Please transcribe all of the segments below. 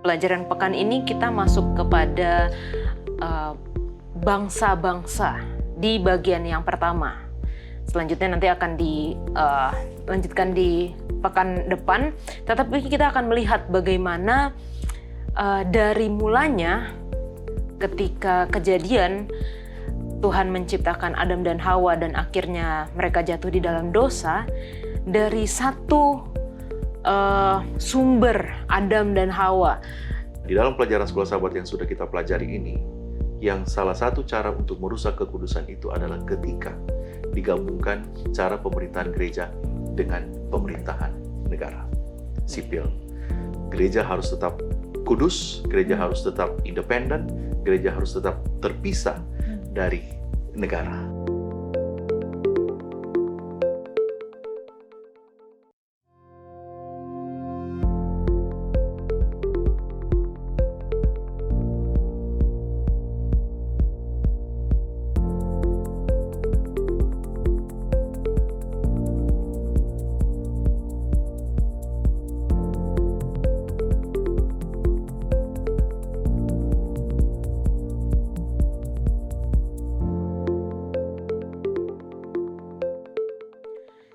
pelajaran pekan ini kita masuk kepada bangsa-bangsa di bagian yang pertama. Selanjutnya nanti akan dilanjutkan di pekan depan. Tetapi kita akan melihat bagaimana dari mulanya ketika kejadian Tuhan menciptakan Adam dan Hawa dan akhirnya mereka jatuh di dalam dosa, dari satu sumber Adam dan Hawa. Di dalam pelajaran sekolah sahabat yang sudah kita pelajari ini, yang salah satu cara untuk merusak kekudusan itu adalah ketika digabungkan cara pemerintahan gereja dengan pemerintahan negara sipil. Gereja harus tetap kudus, gereja harus tetap independen, gereja harus tetap terpisah dari negara.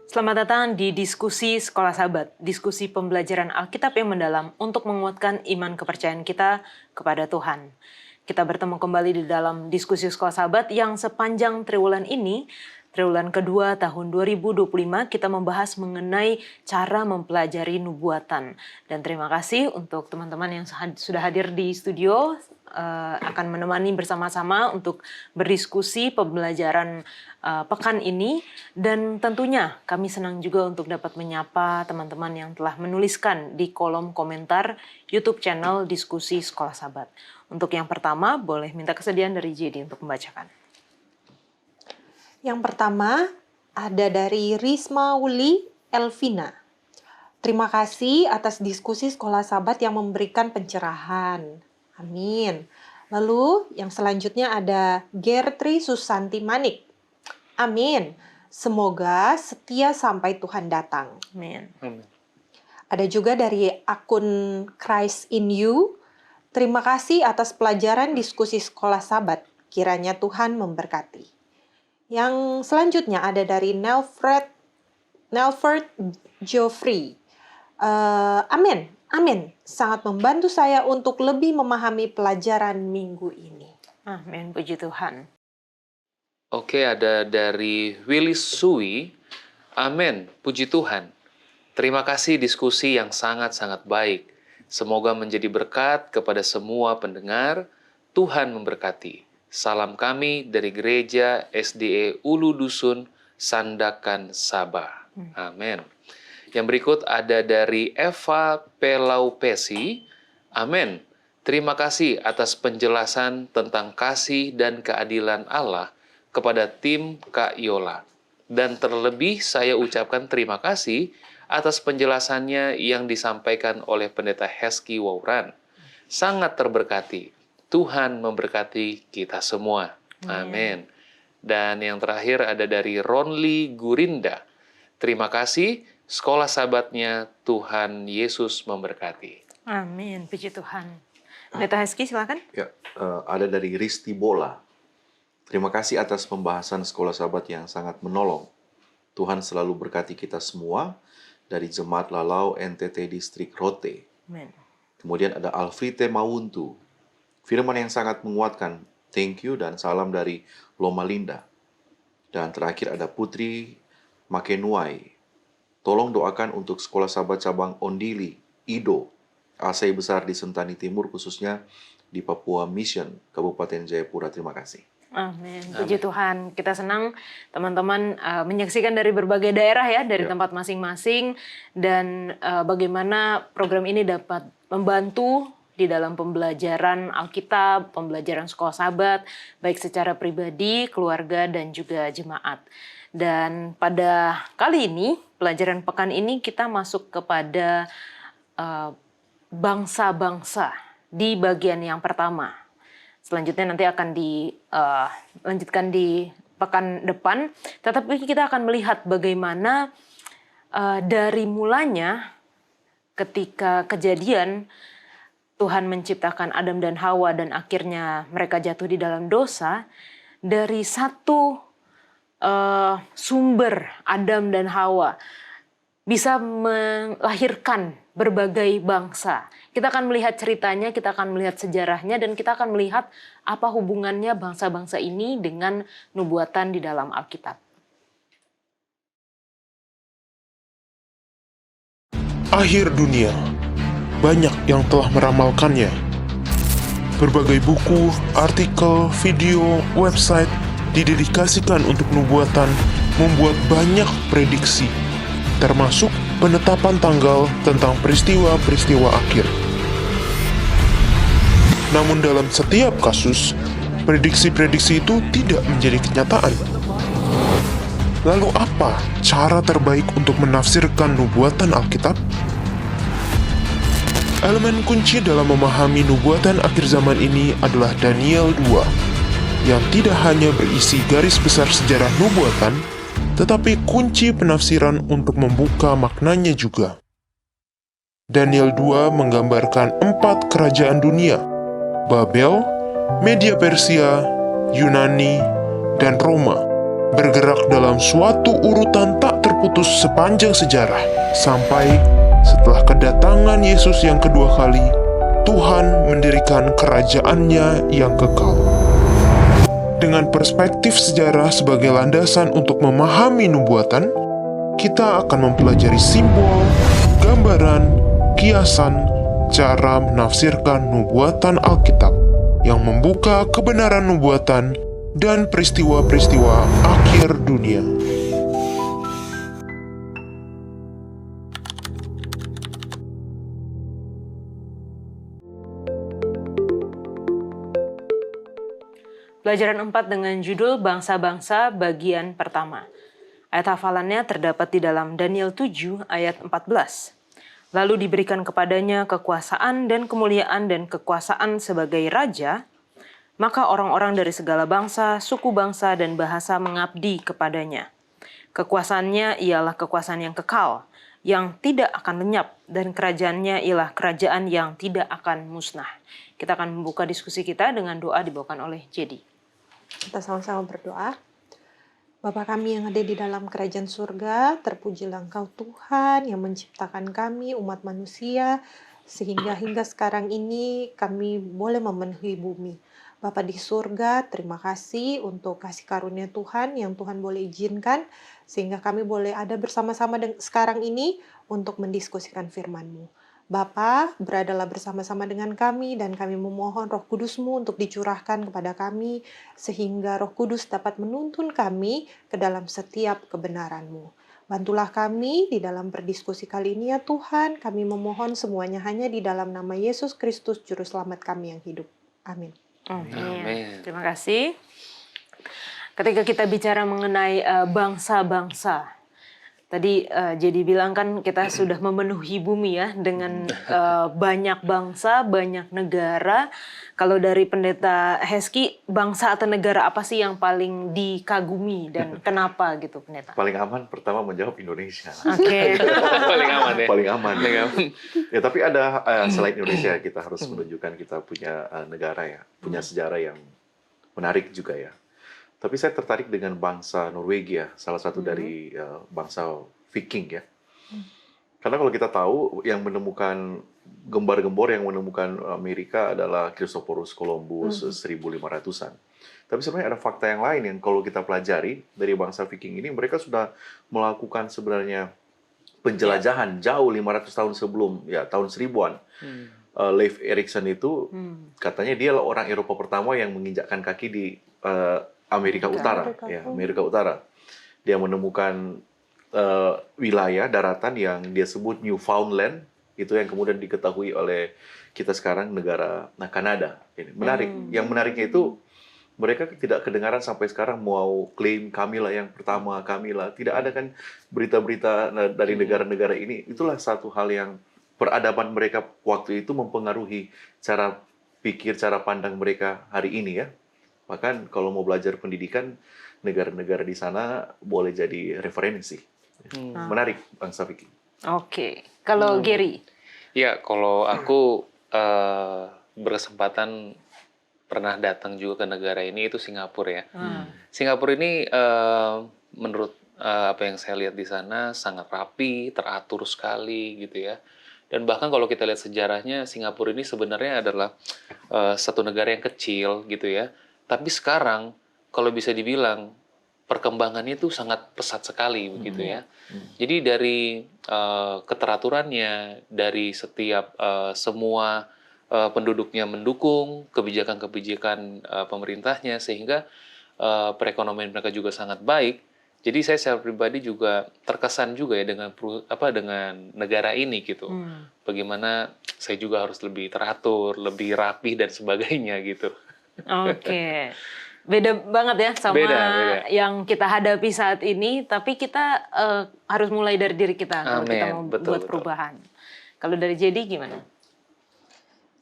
Selamat datang di diskusi Sekolah Sahabat, diskusi pembelajaran Alkitab yang mendalam untuk menguatkan iman kepercayaan kita kepada Tuhan. Kita bertemu kembali di dalam diskusi Sekolah Sahabat yang sepanjang triwulan ini, triwulan kedua tahun 2025, kita membahas mengenai cara mempelajari nubuatan. Dan terima kasih untuk teman-teman yang sudah hadir di studio, akan menemani bersama-sama untuk berdiskusi pembelajaran pekan ini. Dan tentunya kami senang juga untuk dapat menyapa teman-teman yang telah menuliskan di kolom komentar YouTube channel Diskusi Sekolah Sahabat. Untuk yang pertama, boleh minta kesediaan dari JD untuk membacakan. Yang pertama ada dari Risma Wuli Elvina. Terima kasih atas diskusi Sekolah Sahabat yang memberikan pencerahan. Amin. Lalu yang selanjutnya ada Gertri Susanti Manik. Amin. Semoga setia sampai Tuhan datang. Amin. Ada juga dari akun Christ in You. Terima kasih atas pelajaran diskusi Sekolah Sahabat. Kiranya Tuhan memberkati. Yang selanjutnya ada dari Nelfred Geoffrey. Amin. Amin. Sangat membantu saya untuk lebih memahami pelajaran minggu ini. Amin. Puji Tuhan. Oke, ada dari Willis Sui. Amin. Puji Tuhan. Terima kasih diskusi yang sangat-sangat baik. Semoga menjadi berkat kepada semua pendengar. Tuhan memberkati. Salam kami dari Gereja SDE Ulu Dusun, Sandakan, Sabah. Amin. Yang berikut ada dari Eva Pelaupesi. Amin. Terima kasih atas penjelasan tentang kasih dan keadilan Allah kepada tim Kak Yola. Dan terlebih saya ucapkan terima kasih atas penjelasannya yang disampaikan oleh Pendeta Heski Wauran. Sangat terberkati. Tuhan memberkati kita semua. Amin. Dan yang terakhir ada dari Ronli Gurinda. Terima kasih. Sekolah Sahabatnya, Tuhan Yesus memberkati. Amin, puji Tuhan. Pendeta Heski, silakan. Ya, ada dari Risti Bola. Terima kasih atas pembahasan Sekolah Sahabat yang sangat menolong. Tuhan selalu berkati kita semua dari Jemaat Lalau NTT Distrik Rote. Amin. Kemudian ada Alfrite Mawuntu. Firman yang sangat menguatkan. Thank you dan salam dari Loma Linda. Dan terakhir ada Putri Makenuai. Tolong doakan untuk Sekolah Sahabat cabang Ondili, Ido, ASEI besar di Sentani Timur, khususnya di Papua Mission, Kabupaten Jayapura. Terima kasih. Amin. Puji Tuhan. Kita senang teman-teman menyaksikan dari berbagai daerah ya, dari tempat masing-masing. Dan bagaimana program ini dapat membantu di dalam pembelajaran Alkitab, pembelajaran Sekolah Sahabat, baik secara pribadi, keluarga, dan juga jemaat. Dan pada kali ini, pelajaran pekan ini kita masuk kepada bangsa-bangsa di bagian yang pertama. Selanjutnya nanti akan dilanjutkan di pekan depan. Tetapi kita akan melihat bagaimana dari mulanya ketika kejadian Tuhan menciptakan Adam dan Hawa dan akhirnya mereka jatuh di dalam dosa, dari satu sumber Adam dan Hawa bisa melahirkan berbagai bangsa. Kita akan melihat ceritanya, kita akan melihat sejarahnya, dan kita akan melihat apa hubungannya bangsa-bangsa ini dengan nubuatan di dalam Alkitab. Akhir dunia, banyak yang telah meramalkannya. Berbagai buku, artikel, video, website didedikasikan untuk nubuatan membuat banyak prediksi, termasuk penetapan tanggal tentang peristiwa-peristiwa akhir. Namun dalam setiap kasus, prediksi-prediksi itu tidak menjadi kenyataan. Lalu apa cara terbaik untuk menafsirkan nubuatan Alkitab? Elemen kunci dalam memahami nubuatan akhir zaman ini adalah Daniel 2, yang tidak hanya berisi garis besar sejarah nubuatan, tetapi kunci penafsiran untuk membuka maknanya juga. Daniel 2 menggambarkan 4 kerajaan dunia, Babel, Media Persia, Yunani, dan Roma, bergerak dalam suatu urutan tak terputus sepanjang sejarah, sampai setelah kedatangan Yesus yang kedua kali, Tuhan mendirikan kerajaannya yang kekal. Dengan perspektif sejarah sebagai landasan untuk memahami nubuatan, kita akan mempelajari simbol, gambaran, kiasan, cara menafsirkan nubuatan Alkitab yang membuka kebenaran nubuatan dan peristiwa-peristiwa akhir dunia. Pelajaran 4 dengan judul Bangsa-Bangsa bagian pertama. Ayat hafalannya terdapat di dalam Daniel 7 ayat 14. Lalu diberikan kepadanya kekuasaan dan kemuliaan dan kekuasaan sebagai raja, maka orang-orang dari segala bangsa, suku bangsa, dan bahasa mengabdi kepadanya. Kekuasaannya ialah kekuasaan yang kekal, yang tidak akan lenyap, dan kerajaannya ialah kerajaan yang tidak akan musnah. Kita akan membuka diskusi kita dengan doa dibawakan oleh Jedi. Kita sama-sama berdoa. Bapa kami yang ada di dalam kerajaan surga, terpujilah Engkau Tuhan yang menciptakan kami, umat manusia, sehingga hingga sekarang ini kami boleh memenuhi bumi. Bapa di surga, terima kasih untuk kasih karunia Tuhan yang Tuhan boleh izinkan, sehingga kami boleh ada bersama-sama sekarang ini untuk mendiskusikan firman-Mu. Bapa, beradalah bersama-sama dengan kami, dan kami memohon Roh Kudus-Mu untuk dicurahkan kepada kami, sehingga Roh Kudus dapat menuntun kami ke dalam setiap kebenaran-Mu. Bantulah kami di dalam berdiskusi kali ini ya Tuhan, kami memohon semuanya hanya di dalam nama Yesus Kristus, Juru Selamat kami yang hidup. Amin. Amin. Terima kasih. Ketika kita bicara mengenai bangsa-bangsa, tadi jadi bilang kan kita sudah memenuhi bumi ya dengan banyak bangsa, banyak negara. Kalau dari Pendeta Heski, bangsa atau negara apa sih yang paling dikagumi dan kenapa gitu Pendeta? Paling aman pertama menjawab Indonesia. Oke. Paling aman ya. Paling aman. Paling aman. Ya, tapi ada selain Indonesia kita harus menunjukkan kita punya negara ya, punya sejarah yang menarik juga ya. Tapi saya tertarik dengan bangsa Norwegia, salah satu dari bangsa Viking ya. Karena kalau kita tahu yang menemukan gembar-gembor yang menemukan Amerika adalah Christophorus Columbus 1500-an. Tapi sebenarnya ada fakta yang lain yang kalau kita pelajari dari bangsa Viking ini, mereka sudah melakukan sebenarnya penjelajahan jauh 500 tahun sebelum ya tahun 1000-an. Leif Erikson itu katanya dia orang Eropa pertama yang menginjakkan kaki di Amerika Utara. Amerika Utara. Dia menemukan wilayah daratan yang dia sebut Newfoundland, itu yang kemudian diketahui oleh kita sekarang negara Kanada. Ini menarik. Yang menariknya itu mereka tidak kedengaran sampai sekarang mau klaim kamilah yang pertama, kamilah. Tidak ada kan berita-berita dari negara-negara ini. Itulah satu hal yang peradaban mereka waktu itu mempengaruhi cara pikir, cara pandang mereka hari ini ya. Bahkan kalau mau belajar pendidikan, negara-negara di sana boleh jadi referensi. Menarik bangsa Viking. Oke. Kalau Gary? Ya, kalau aku berkesempatan pernah datang juga ke negara ini, itu Singapura ya. Hmm. Singapura ini menurut apa yang saya lihat di sana sangat rapi, teratur sekali gitu ya. Dan bahkan kalau kita lihat sejarahnya, Singapura ini sebenarnya adalah satu negara yang kecil gitu ya. Tapi sekarang kalau bisa dibilang perkembangannya itu sangat pesat sekali begitu ya. Jadi dari keteraturannya, dari setiap semua penduduknya mendukung kebijakan-kebijakan pemerintahnya, sehingga perekonomian mereka juga sangat baik. Jadi saya secara pribadi juga terkesan juga ya dengan dengan negara ini gitu. Bagaimana saya juga harus lebih teratur, lebih rapi dan sebagainya gitu. Oke. Beda banget ya sama Beda. yang kita hadapi saat ini, tapi kita harus mulai dari diri kita kalau kita Amin. mau Betul, buat betul. perubahan. Kalau dari JD gimana?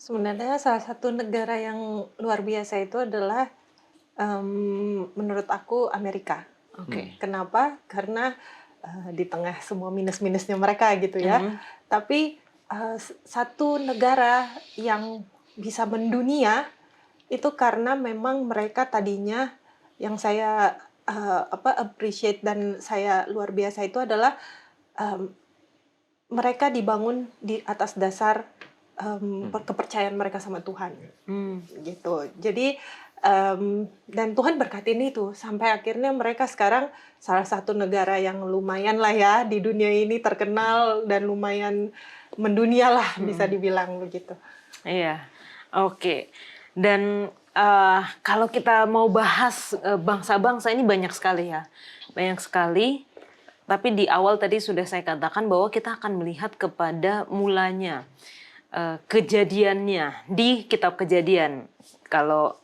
Sebenarnya salah satu negara yang luar biasa itu adalah menurut aku Amerika. Oke. Kenapa? Karena di tengah semua minus-minusnya mereka gitu ya. Tapi satu negara yang bisa mendunia itu karena memang mereka tadinya yang saya appreciate dan saya luar biasa itu adalah mereka dibangun di atas dasar kepercayaan mereka sama Tuhan gitu. Jadi dan Tuhan berkatin itu sampai akhirnya mereka sekarang salah satu negara yang lumayan lah ya di dunia ini terkenal dan lumayan mendunia lah bisa dibilang begitu. Iya, oke. Dan kalau kita mau bahas bangsa-bangsa ini banyak sekali ya, banyak sekali. Tapi di awal tadi sudah saya katakan bahwa kita akan melihat kepada mulanya, kejadiannya di Kitab Kejadian. Kalau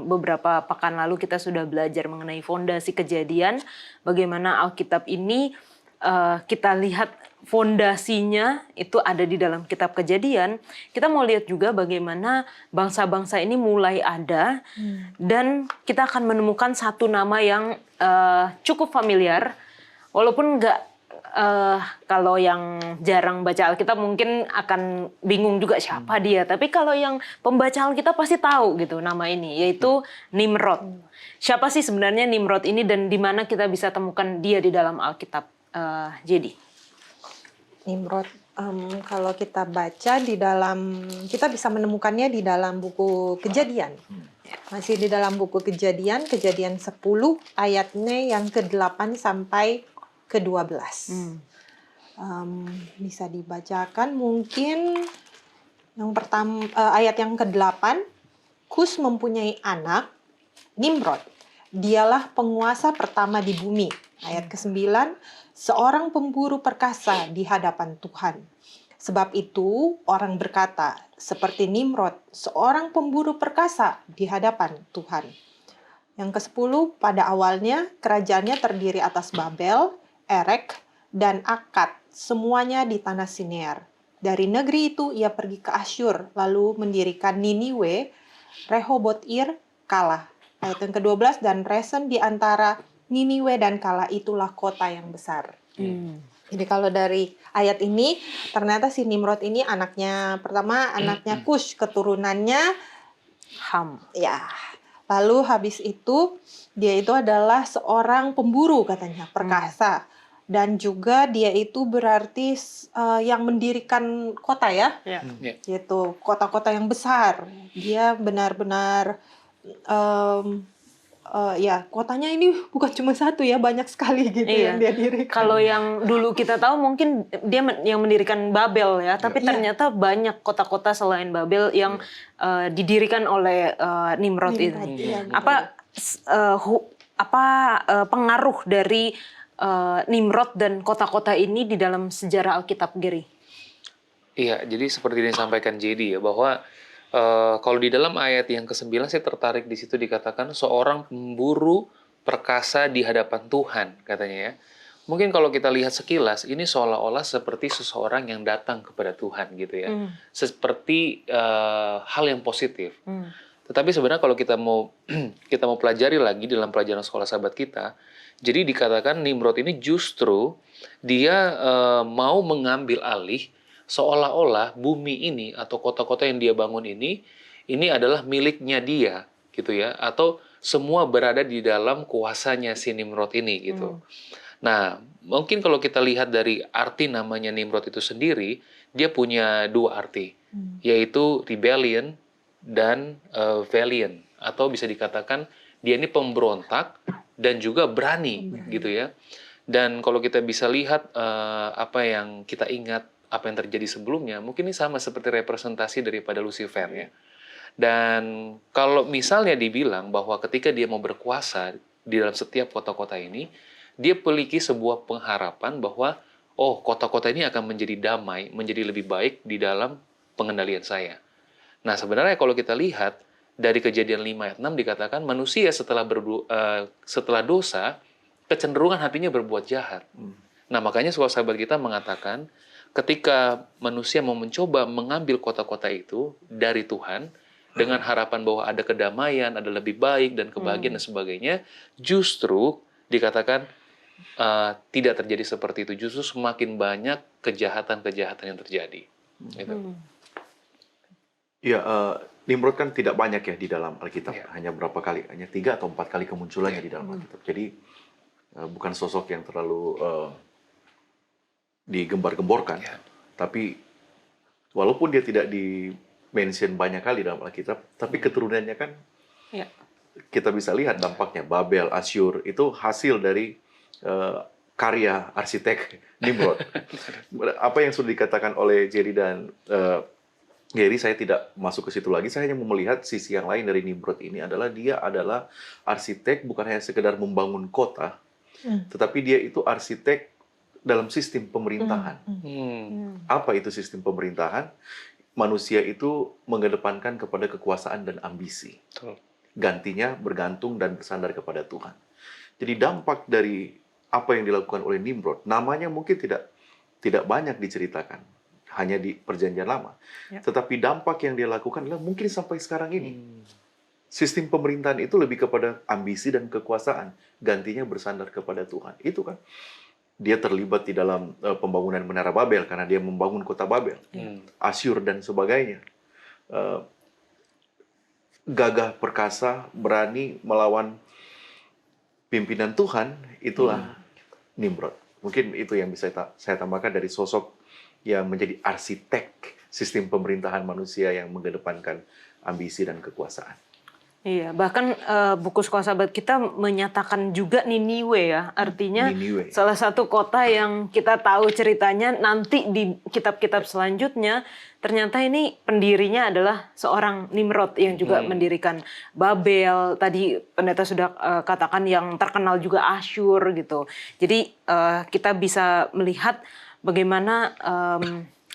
beberapa pekan lalu kita sudah belajar mengenai fondasi Kejadian, bagaimana Alkitab ini kita lihat fondasinya itu ada di dalam Kitab Kejadian. Kita mau lihat juga bagaimana bangsa-bangsa ini mulai ada, dan kita akan menemukan satu nama yang cukup familiar, walaupun nggak kalau yang jarang baca Alkitab mungkin akan bingung juga siapa dia. Tapi kalau yang pembaca Alkitab pasti tahu gitu nama ini, yaitu Nimrod. Siapa sih sebenarnya Nimrod ini dan di mana kita bisa temukan dia di dalam Alkitab? Jadi Nimrod, kalau kita baca di dalam, kita bisa menemukannya di dalam buku Kejadian. Masih di dalam buku Kejadian, Kejadian 10 ayatnya yang ke-8 sampai ke-12. Bisa dibacakan mungkin yang pertama, ayat yang ke-8, Kus mempunyai anak, Nimrod. Dialah penguasa pertama di bumi. Ayat ke-9, seorang pemburu perkasa di hadapan Tuhan. Sebab itu orang berkata, seperti Nimrod, seorang pemburu perkasa di hadapan Tuhan. Yang ke-10, pada awalnya kerajaannya terdiri atas Babel, Erek, dan Akkad, semuanya di tanah Sinear. Dari negeri itu ia pergi ke Asyur, lalu mendirikan Niniwe, Rehoboth-ir kalah. Ayat yang ke-12, dan Resen di antara Niniwe dan Kala itulah kota yang besar. Jadi kalau dari ayat ini, ternyata si Nimrod ini anaknya, pertama anaknya Kush, keturunannya Ham. ya. Lalu habis itu, dia itu adalah seorang pemburu katanya, perkasa. Dan juga dia itu berarti yang mendirikan kota ya. Gitu, kota-kota yang besar. Dia benar-benar ya kotanya ini bukan cuma satu ya, banyak sekali gitu yang dia dirikan. Kalau yang dulu kita tahu mungkin dia yang mendirikan Babel ya, tapi ternyata banyak kota-kota selain Babel yang didirikan oleh Nimrod ini. Ya, Apa pengaruh dari Nimrod dan kota-kota ini di dalam sejarah Alkitab, Gary? Iya, jadi seperti yang disampaikan JD ya, bahwa kalau di dalam ayat yang ke-9 saya tertarik di situ dikatakan seorang pemburu perkasa di hadapan Tuhan katanya ya. Mungkin kalau kita lihat sekilas ini seolah-olah seperti seseorang yang datang kepada Tuhan gitu ya. Seperti hal yang positif. Tetapi sebenarnya kalau kita mau pelajari lagi dalam pelajaran sekolah sahabat kita, jadi dikatakan Nimrod ini justru dia mau mengambil alih seolah-olah bumi ini atau kota-kota yang dia bangun ini adalah miliknya dia, gitu ya, atau semua berada di dalam kuasanya si Nimrod ini, gitu. Nah, mungkin kalau kita lihat dari arti namanya Nimrod itu sendiri, dia punya dua arti, yaitu rebellion dan valiant, atau bisa dikatakan dia ini pemberontak dan juga berani, gitu ya. Dan kalau kita bisa lihat apa yang kita ingat, apa yang terjadi sebelumnya, mungkin ini sama seperti representasi daripada Lucifer ya. Dan kalau misalnya dibilang bahwa ketika dia mau berkuasa di dalam setiap kota-kota ini, dia memiliki sebuah pengharapan bahwa oh, kota-kota ini akan menjadi damai, menjadi lebih baik di dalam pengendalian saya. Nah, sebenarnya kalau kita lihat dari Kejadian 5 ayat 6 dikatakan manusia setelah dosa kecenderungan hatinya berbuat jahat. Nah, makanya sahabat kita mengatakan ketika manusia mau mencoba mengambil kota-kota itu dari Tuhan dengan harapan bahwa ada kedamaian, ada lebih baik dan kebahagiaan dan sebagainya, justru dikatakan tidak terjadi seperti itu. Justru semakin banyak kejahatan-kejahatan yang terjadi. Gitu. Ya, Nimrod kan tidak banyak ya di dalam Alkitab. Hanya berapa kali? Hanya 3 atau 4 kali kemunculannya di dalam Alkitab. Jadi bukan sosok yang terlalu digembar-gemborkan. Tapi walaupun dia tidak di-mention banyak kali dalam Alkitab, tapi keturunannya kan kita bisa lihat dampaknya. Babel, Asyur, itu hasil dari karya arsitek Nimrod. Apa yang sudah dikatakan oleh Jerry dan Gary, saya tidak masuk ke situ lagi. Saya hanya mau melihat sisi yang lain dari Nimrod ini adalah dia adalah arsitek bukan hanya sekedar membangun kota, tetapi dia itu arsitek dalam sistem pemerintahan. Apa itu sistem pemerintahan? Manusia itu mengedepankan kepada kekuasaan dan ambisi. Gantinya bergantung dan bersandar kepada Tuhan. Jadi dampak dari apa yang dilakukan oleh Nimrod, namanya mungkin tidak banyak diceritakan, hanya di Perjanjian Lama. Tetapi dampak yang dia lakukan adalah mungkin sampai sekarang ini. Sistem pemerintahan itu lebih kepada ambisi dan kekuasaan, gantinya bersandar kepada Tuhan. Itu kan. Dia terlibat di dalam pembangunan Menara Babel karena dia membangun kota Babel, Asyur dan sebagainya. Gagah perkasa, berani melawan pimpinan Tuhan, itulah Nimrod. Mungkin itu yang bisa saya tambahkan dari sosok yang menjadi arsitek sistem pemerintahan manusia yang mengedepankan ambisi dan kekuasaan. Iya, bahkan buku Sekolah Sahabat kita menyatakan juga Niniwe ya, artinya Niniwe. Salah satu kota yang kita tahu ceritanya nanti di kitab-kitab selanjutnya, ternyata ini pendirinya adalah seorang Nimrod yang juga mendirikan Babel, tadi pendeta sudah katakan yang terkenal juga Asyur gitu. Jadi kita bisa melihat bagaimana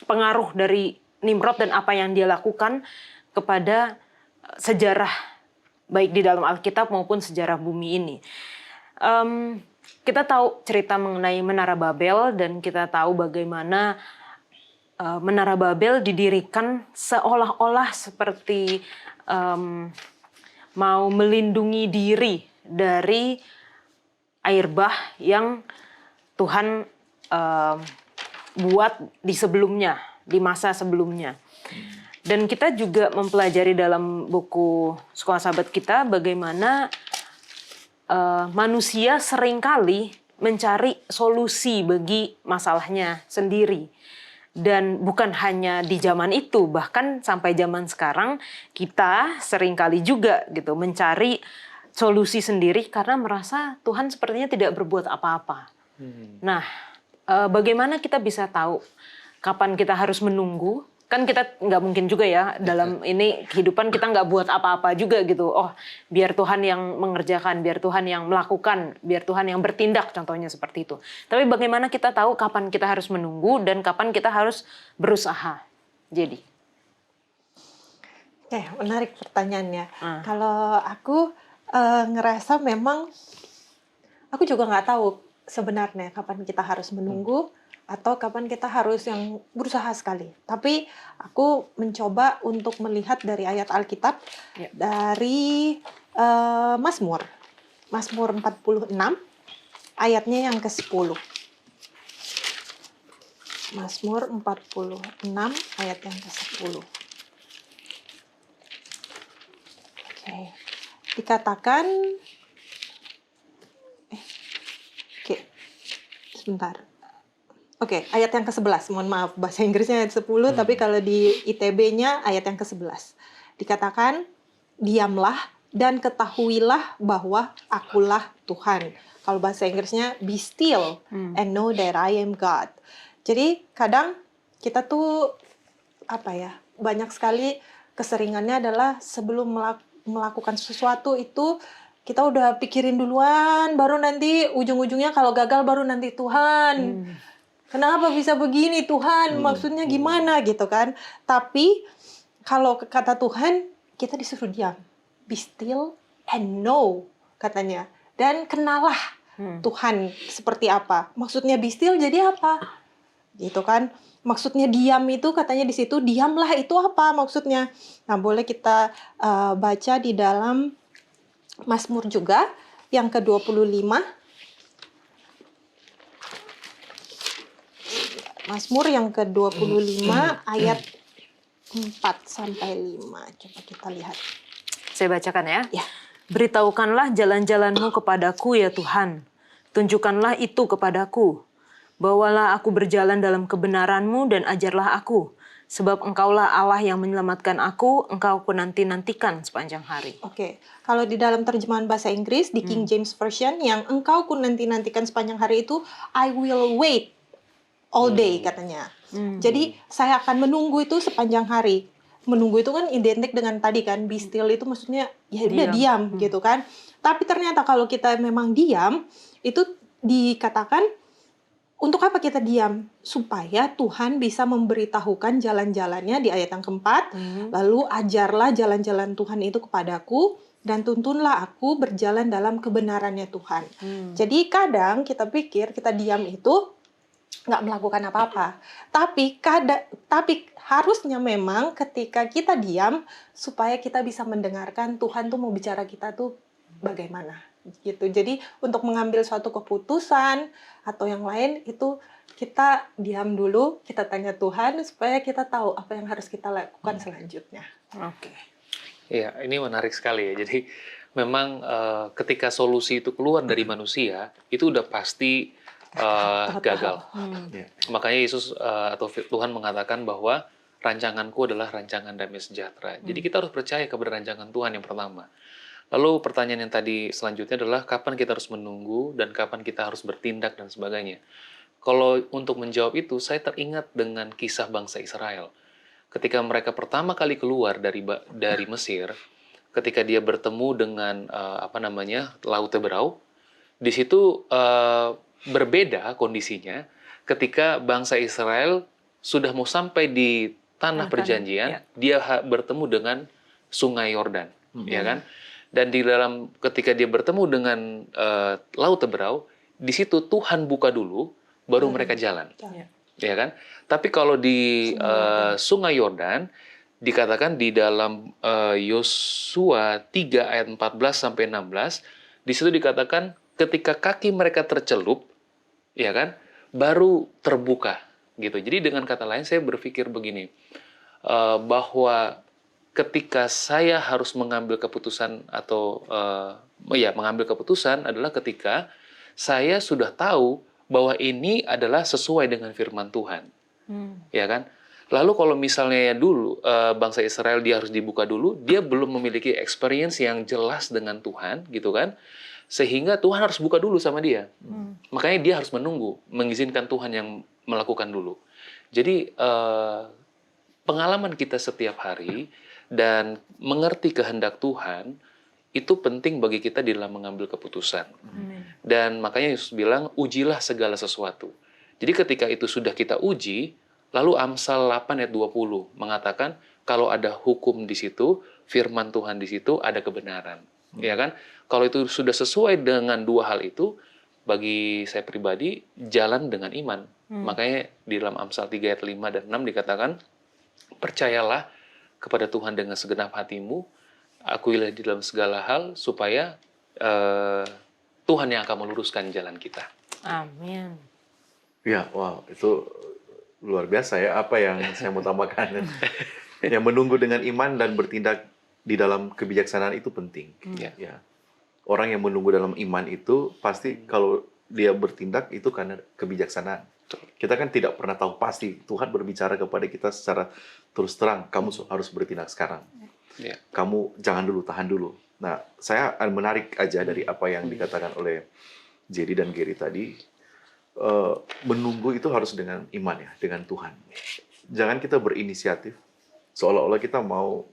pengaruh dari Nimrod dan apa yang dia lakukan kepada sejarah baik di dalam Alkitab maupun sejarah bumi ini. Kita tahu cerita mengenai Menara Babel dan kita tahu bagaimana Menara Babel didirikan seolah-olah seperti mau melindungi diri dari air bah yang Tuhan buat di sebelumnya, di masa sebelumnya. Dan kita juga mempelajari dalam buku Sekolah Sahabat kita bagaimana manusia seringkali mencari solusi bagi masalahnya sendiri. Dan bukan hanya di zaman itu, bahkan sampai zaman sekarang kita seringkali juga gitu mencari solusi sendiri karena merasa Tuhan sepertinya tidak berbuat apa-apa. Nah, bagaimana kita bisa tahu kapan kita harus menunggu? Kan kita nggak mungkin juga ya dalam ini kehidupan kita nggak buat apa-apa juga gitu. Oh, biar Tuhan yang mengerjakan, biar Tuhan yang melakukan, biar Tuhan yang bertindak, contohnya seperti itu. Tapi bagaimana kita tahu kapan kita harus menunggu dan kapan kita harus berusaha? Jadi. Menarik pertanyaannya. Kalau aku ngerasa memang aku juga nggak tahu sebenarnya kapan kita harus menunggu atau kapan kita harus yang berusaha sekali. Tapi aku mencoba untuk melihat dari ayat Alkitab, dari Mazmur 46, ayatnya yang ke-10. Mazmur 46 ayat yang ke-10. Oke. Dikatakan Oke. Sebentar. Oke, ayat yang ke-11. Mohon maaf, bahasa Inggrisnya ayat 10, tapi kalau di ITB-nya ayat yang ke-11. Dikatakan, diamlah dan ketahuilah bahwa akulah Tuhan. Kalau bahasa Inggrisnya, be still and know that I am God. Jadi kadang kita tuh banyak sekali keseringannya adalah sebelum melakukan sesuatu itu kita udah pikirin duluan, baru nanti ujung-ujungnya kalau gagal baru nanti Tuhan. Kenapa bisa begini Tuhan? Maksudnya gimana gitu kan? Tapi kalau kata Tuhan kita disuruh diam, be still and know katanya, dan kenalah Tuhan seperti apa. Maksudnya be still jadi apa? Gitu kan? Maksudnya diam itu katanya di situ, diamlah itu apa maksudnya? Nah, boleh kita baca di dalam Mazmur juga yang ke-25. Mazmur yang ke-25 ayat 4 sampai 5. Coba kita lihat. Saya bacakan ya. Ya. Beritahukanlah jalan-jalanmu kepadaku ya Tuhan. Tunjukkanlah itu kepadaku. Bawalah aku berjalan dalam kebenaran-Mu dan ajarlah aku. Sebab Engkaulah Allah yang menyelamatkan aku, Engkau ku nanti-nantikan sepanjang hari. Oke. Kalau di dalam terjemahan bahasa Inggris di King James Version yang Engkau ku nanti-nantikan sepanjang hari itu I will wait all day katanya. Jadi saya akan menunggu itu sepanjang hari. Menunggu itu kan identik dengan tadi kan, be still itu maksudnya ya udah diam gitu kan. Tapi ternyata kalau kita memang diam, itu dikatakan untuk apa kita diam? Supaya Tuhan bisa memberitahukan jalan-jalannya di ayat yang keempat. Lalu ajarlah jalan-jalan Tuhan itu kepadaku dan tuntunlah aku berjalan dalam kebenarannya Tuhan. Jadi kadang kita pikir kita diam itu nggak melakukan apa-apa. Tapi harusnya memang ketika kita diam supaya kita bisa mendengarkan Tuhan tuh mau bicara kita tuh bagaimana gitu. Jadi untuk mengambil suatu keputusan atau yang lain itu kita diam dulu, kita tanya Tuhan supaya kita tahu apa yang harus kita lakukan selanjutnya. Oke. Iya, ini menarik sekali ya. Jadi memang ketika solusi itu keluar dari manusia, itu udah pasti gagal. Makanya Yesus atau Tuhan mengatakan bahwa rancanganku adalah rancangan damai sejahtera. Jadi kita harus percaya kepada rancangan Tuhan yang pertama. Lalu pertanyaan yang tadi selanjutnya adalah kapan kita harus menunggu dan kapan kita harus bertindak dan sebagainya. Kalau untuk menjawab itu, saya teringat dengan kisah bangsa Israel. Ketika mereka pertama kali keluar dari Mesir, ketika dia bertemu dengan Laut Teberau, di situ berbeda kondisinya ketika bangsa Israel sudah mau sampai di tanah perjanjian, dia bertemu dengan Sungai Yordan, ya kan? Dan ketika dia bertemu dengan Laut Teberau, di situ Tuhan buka dulu, baru mereka jalan, ya kan? Tapi kalau di Sungai Yordan dikatakan di dalam Yosua 3 ayat 14 sampai 16, di situ dikatakan ketika kaki mereka tercelup, ya kan, baru terbuka gitu. Jadi dengan kata lain saya berpikir begini, bahwa ketika saya harus mengambil keputusan atau mengambil keputusan adalah ketika saya sudah tahu bahwa ini adalah sesuai dengan firman Tuhan, ya kan. Lalu kalau misalnya dulu bangsa Israel dia harus dibuka dulu, dia belum memiliki experience yang jelas dengan Tuhan, gitu kan. Sehingga Tuhan harus buka dulu sama dia. Makanya dia harus menunggu, mengizinkan Tuhan yang melakukan dulu. Jadi pengalaman kita setiap hari dan mengerti kehendak Tuhan itu penting bagi kita di dalam mengambil keputusan. Dan makanya Yesus bilang, ujilah segala sesuatu. Jadi ketika itu sudah kita uji, lalu Amsal 8 ayat 20 mengatakan kalau ada hukum di situ, firman Tuhan di situ, ada kebenaran. Ya kan? Kalau itu sudah sesuai dengan dua hal itu, bagi saya pribadi, jalan dengan iman. Makanya di dalam Amsal 3 ayat 5 dan 6 dikatakan, percayalah kepada Tuhan dengan segenap hatimu, akuilah di dalam segala hal, supaya Tuhan yang akan meluruskan jalan kita. Amin. Ya, wow, itu luar biasa ya apa yang saya mau tambahkan. Yang menunggu dengan iman dan bertindak di dalam kebijaksanaan itu penting. Ya. Ya. Orang yang menunggu dalam iman itu pasti kalau dia bertindak itu karena kebijaksanaan. Kita kan tidak pernah tahu pasti Tuhan berbicara kepada kita secara terus terang, kamu harus bertindak sekarang. Ya. Kamu jangan dulu, tahan dulu. Nah, saya menarik aja dari apa yang dikatakan oleh Jerry dan Gary tadi. Menunggu itu harus dengan iman ya, dengan Tuhan. Jangan kita berinisiatif seolah-olah kita mau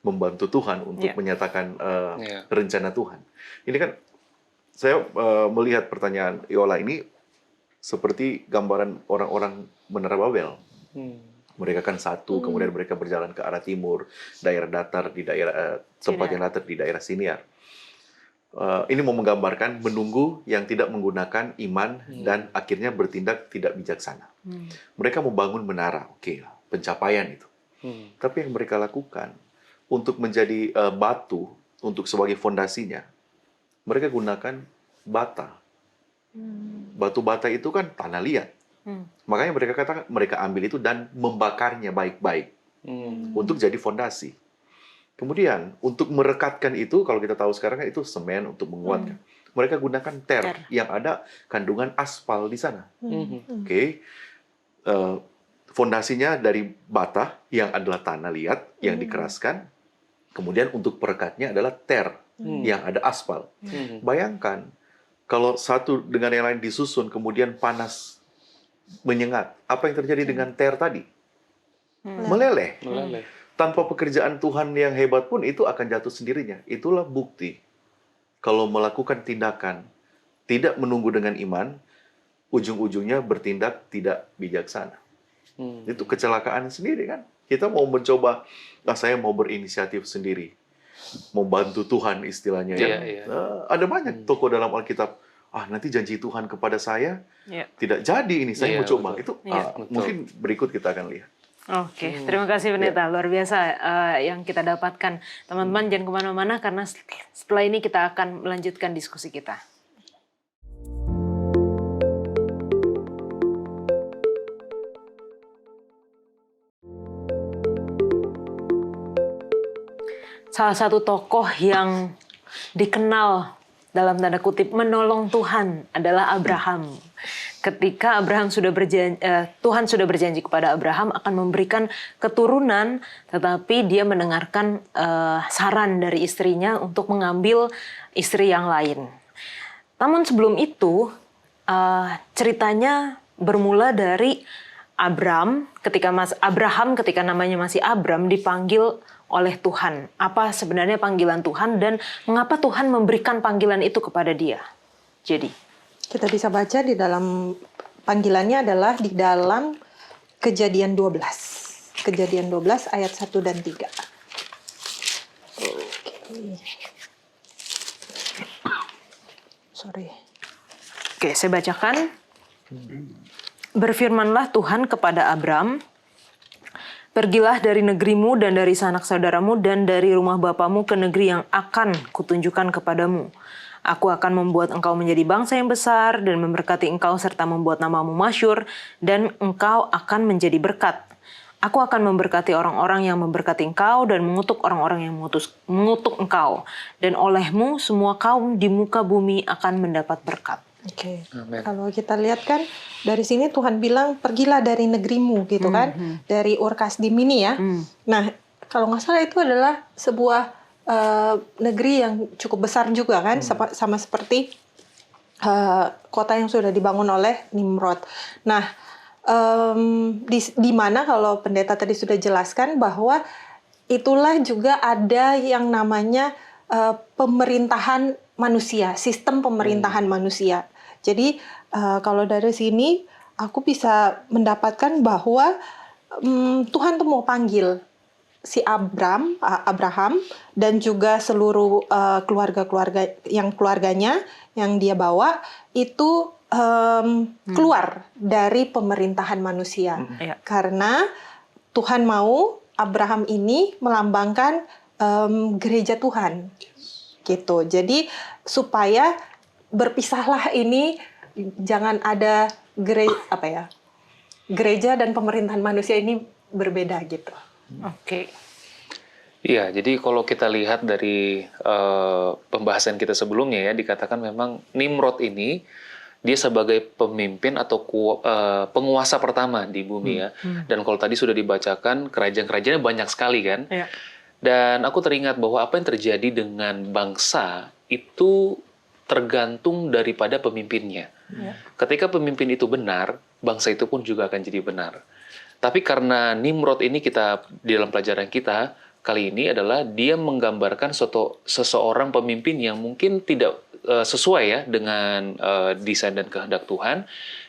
membantu Tuhan untuk menyatakan rencana Tuhan. Ini kan saya melihat pertanyaan Yola ini seperti gambaran orang-orang Menara Babel. Mereka kan satu, kemudian mereka berjalan ke arah timur, daerah datar di daerah tempat yang datar di daerah Siniar. Ini mau menggambarkan menunggu yang tidak menggunakan iman dan akhirnya bertindak tidak bijaksana. Mereka membangun menara, oke, pencapaian itu. Tapi yang mereka lakukan untuk menjadi batu untuk sebagai fondasinya, mereka gunakan bata. Batu bata itu kan tanah liat. Makanya mereka katakan mereka ambil itu dan membakarnya baik-baik untuk jadi fondasi. Kemudian untuk merekatkan itu, kalau kita tahu sekarang kan itu semen untuk menguatkan. Mereka gunakan ter yang ada kandungan aspal di sana. Oke. Fondasinya dari bata yang adalah tanah liat yang dikeraskan. Kemudian untuk perekatnya adalah ter yang ada aspal. Bayangkan kalau satu dengan yang lain disusun kemudian panas menyengat, apa yang terjadi dengan ter tadi? Meleleh. Tanpa pekerjaan Tuhan yang hebat pun itu akan jatuh sendirinya. Itulah bukti kalau melakukan tindakan tidak menunggu dengan iman, ujung-ujungnya bertindak tidak bijaksana. Itu kecelakaan sendiri kan. Kita mau mencoba, saya mau berinisiatif sendiri, mau bantu Tuhan istilahnya ya. Ada banyak tokoh dalam Alkitab. Nanti janji Tuhan kepada saya tidak jadi ini. Saya mau coba. Itu mungkin berikut kita akan lihat. Oke, terima kasih Pendeta. Luar biasa yang kita dapatkan. Teman-teman jangan kemana-mana karena setelah ini kita akan melanjutkan diskusi kita. Salah satu tokoh yang dikenal dalam tanda kutip menolong Tuhan adalah Abraham. Ketika Abraham Tuhan sudah berjanji kepada Abraham akan memberikan keturunan, tetapi dia mendengarkan saran dari istrinya untuk mengambil istri yang lain. Namun sebelum itu, ceritanya bermula dari Abraham ketika namanya masih Abram dipanggil oleh Tuhan. Apa sebenarnya panggilan Tuhan dan mengapa Tuhan memberikan panggilan itu kepada dia? Jadi kita bisa baca di dalam panggilannya adalah di dalam Kejadian 12. Kejadian 12 ayat 1 dan 3. Oke, saya bacakan. Berfirmanlah Tuhan kepada Abram, pergilah dari negerimu dan dari sanak saudaramu dan dari rumah bapamu ke negeri yang akan kutunjukkan kepadamu. Aku akan membuat engkau menjadi bangsa yang besar dan memberkati engkau serta membuat namamu masyhur dan engkau akan menjadi berkat. Aku akan memberkati orang-orang yang memberkati engkau dan mengutuk orang-orang yang mengutuk engkau. Dan olehmu semua kaum di muka bumi akan mendapat berkat. Oke. Kalau kita lihat kan dari sini Tuhan bilang pergilah dari negerimu gitu kan. Dari Ur Kasdim ini ya. Nah kalau nggak salah itu adalah sebuah negeri yang cukup besar juga kan, sama seperti kota yang sudah dibangun oleh Nimrod. Nah, di mana kalau pendeta tadi sudah jelaskan bahwa itulah juga ada yang namanya pemerintahan manusia, sistem pemerintahan manusia. Jadi kalau dari sini aku bisa mendapatkan bahwa Tuhan tuh mau panggil si Abraham dan juga seluruh keluarganya yang dia bawa itu keluar dari pemerintahan manusia. Karena Tuhan mau Abraham ini melambangkan gereja Tuhan. Gitu. Jadi supaya berpisahlah ini, jangan ada gereja dan pemerintahan manusia ini berbeda gitu. Oke. Iya, jadi kalau kita lihat dari pembahasan kita sebelumnya ya, dikatakan memang Nimrod ini dia sebagai pemimpin atau penguasa pertama di bumi ya. Dan kalau tadi sudah dibacakan, kerajaan-kerajaannya banyak sekali kan. Ya. Dan aku teringat bahwa apa yang terjadi dengan bangsa itu tergantung daripada pemimpinnya. Ketika pemimpin itu benar, bangsa itu pun juga akan jadi benar. Tapi karena Nimrod ini kita di dalam pelajaran kita kali ini adalah dia menggambarkan seseorang pemimpin yang mungkin tidak sesuai ya dengan desain dan kehendak Tuhan.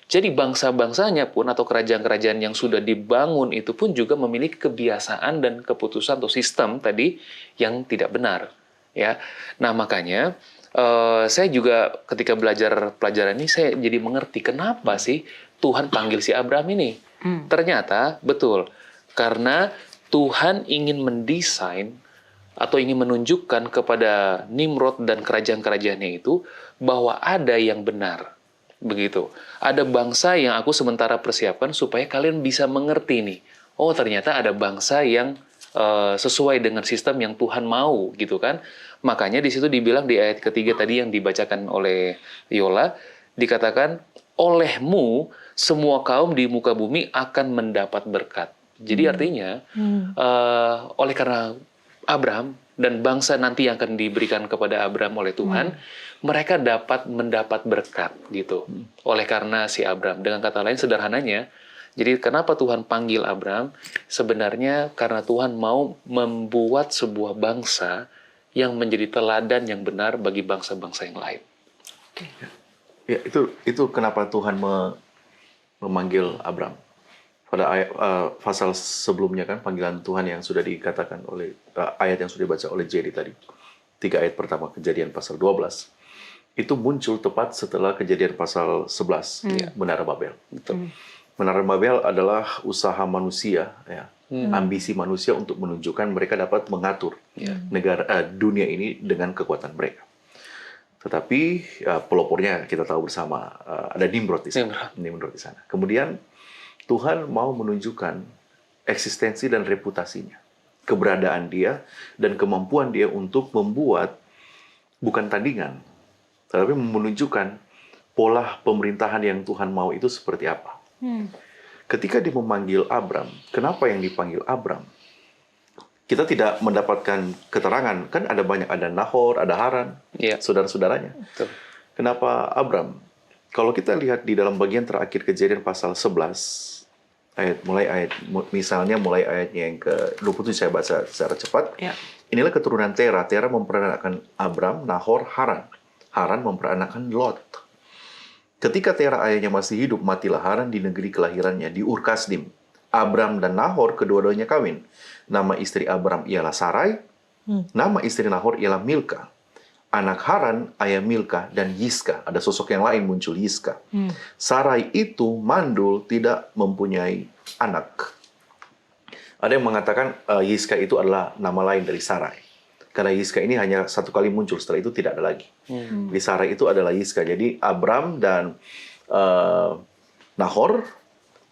Jadi bangsa-bangsanya pun atau kerajaan-kerajaan yang sudah dibangun itu pun juga memiliki kebiasaan dan keputusan atau sistem tadi yang tidak benar. Ya, nah makanya saya juga ketika belajar pelajaran ini saya jadi mengerti kenapa sih Tuhan panggil si Abraham ini. Ternyata betul karena Tuhan ingin mendesain atau ingin menunjukkan kepada Nimrod dan kerajaan-kerajaannya itu bahwa ada yang benar. Begitu. Ada bangsa yang aku sementara persiapkan supaya kalian bisa mengerti nih. Oh, ternyata ada bangsa yang sesuai dengan sistem yang Tuhan mau gitu kan. Makanya di situ dibilang di ayat ketiga tadi yang dibacakan oleh Yola, dikatakan olehmu semua kaum di muka bumi akan mendapat berkat. Jadi artinya oleh karena Abraham dan bangsa nanti yang akan diberikan kepada Abraham oleh Tuhan, mereka dapat mendapat berkat gitu. Oleh karena si Abraham. Dengan kata lain sederhananya, jadi kenapa Tuhan panggil Abraham? Sebenarnya karena Tuhan mau membuat sebuah bangsa yang menjadi teladan yang benar bagi bangsa-bangsa yang lain. Ya, itu kenapa Tuhan memanggil Abraham. Pada ayat pasal sebelumnya kan panggilan Tuhan yang sudah dikatakan oleh ayat yang sudah dibaca oleh Jerry tadi. 3 ayat pertama Kejadian pasal 12. Itu muncul tepat setelah Kejadian pasal 11, Menara Babel. Betul. Menara Babel adalah usaha manusia, ya, ambisi manusia untuk menunjukkan mereka dapat mengatur dunia ini dengan kekuatan mereka. Tetapi pelopornya kita tahu bersama ada Nimrod di sana. Nimrod di sana. Kemudian Tuhan mau menunjukkan eksistensi dan reputasinya, keberadaan dia dan kemampuan dia untuk membuat bukan tandingan, tetapi menunjukkan pola pemerintahan yang Tuhan mau itu seperti apa. Ketika dia memanggil Abram, kenapa yang dipanggil Abram? Kita tidak mendapatkan keterangan, kan ada Nahor, ada Haran, saudara-saudaranya. Betul. Kenapa Abram? Kalau kita lihat di dalam bagian terakhir Kejadian pasal 11, mulai ayatnya yang ke-27 saya baca secara cepat. Ya. Inilah keturunan Tera. Tera memperanakkan Abram, Nahor, Haran. Haran memperanakkan Lot. Ketika Tera ayahnya masih hidup, matilah Haran di negeri kelahirannya, di Ur Kasdim. Abram dan Nahor kedua-duanya kawin. Nama istri Abram ialah Sarai, nama istri Nahor ialah Milka. Anak Haran, ayah Milka, dan Yiska. Ada sosok yang lain muncul, Yiska. Sarai itu mandul, tidak mempunyai anak. Ada yang mengatakan Yiska itu adalah nama lain dari Sarai. Karena Yiska ini hanya satu kali muncul, setelah itu tidak ada lagi. Di Sarai itu adalah Yiska. Jadi Abram dan Nahor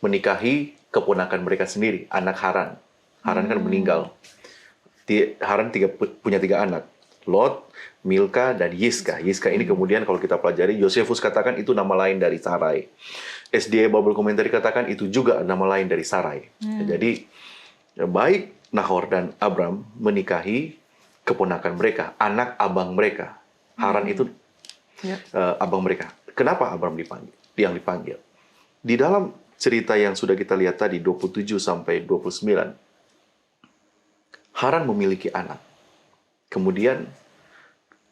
menikahi keponakan mereka sendiri, anak Haran. Haran kan meninggal. Haran punya 3 anak. Lot, Milka, dan Yiska. Yiska ini kemudian kalau kita pelajari, Josephus katakan itu nama lain dari Sarai. SDA Bible Commentary katakan itu juga nama lain dari Sarai. Jadi, baik Nahor dan Abram menikahi keponakan mereka, anak abang mereka. Haran itu abang mereka. Kenapa Abram dipanggil? Di dalam cerita yang sudah kita lihat tadi, 27 sampai 29, Haran memiliki anak. Kemudian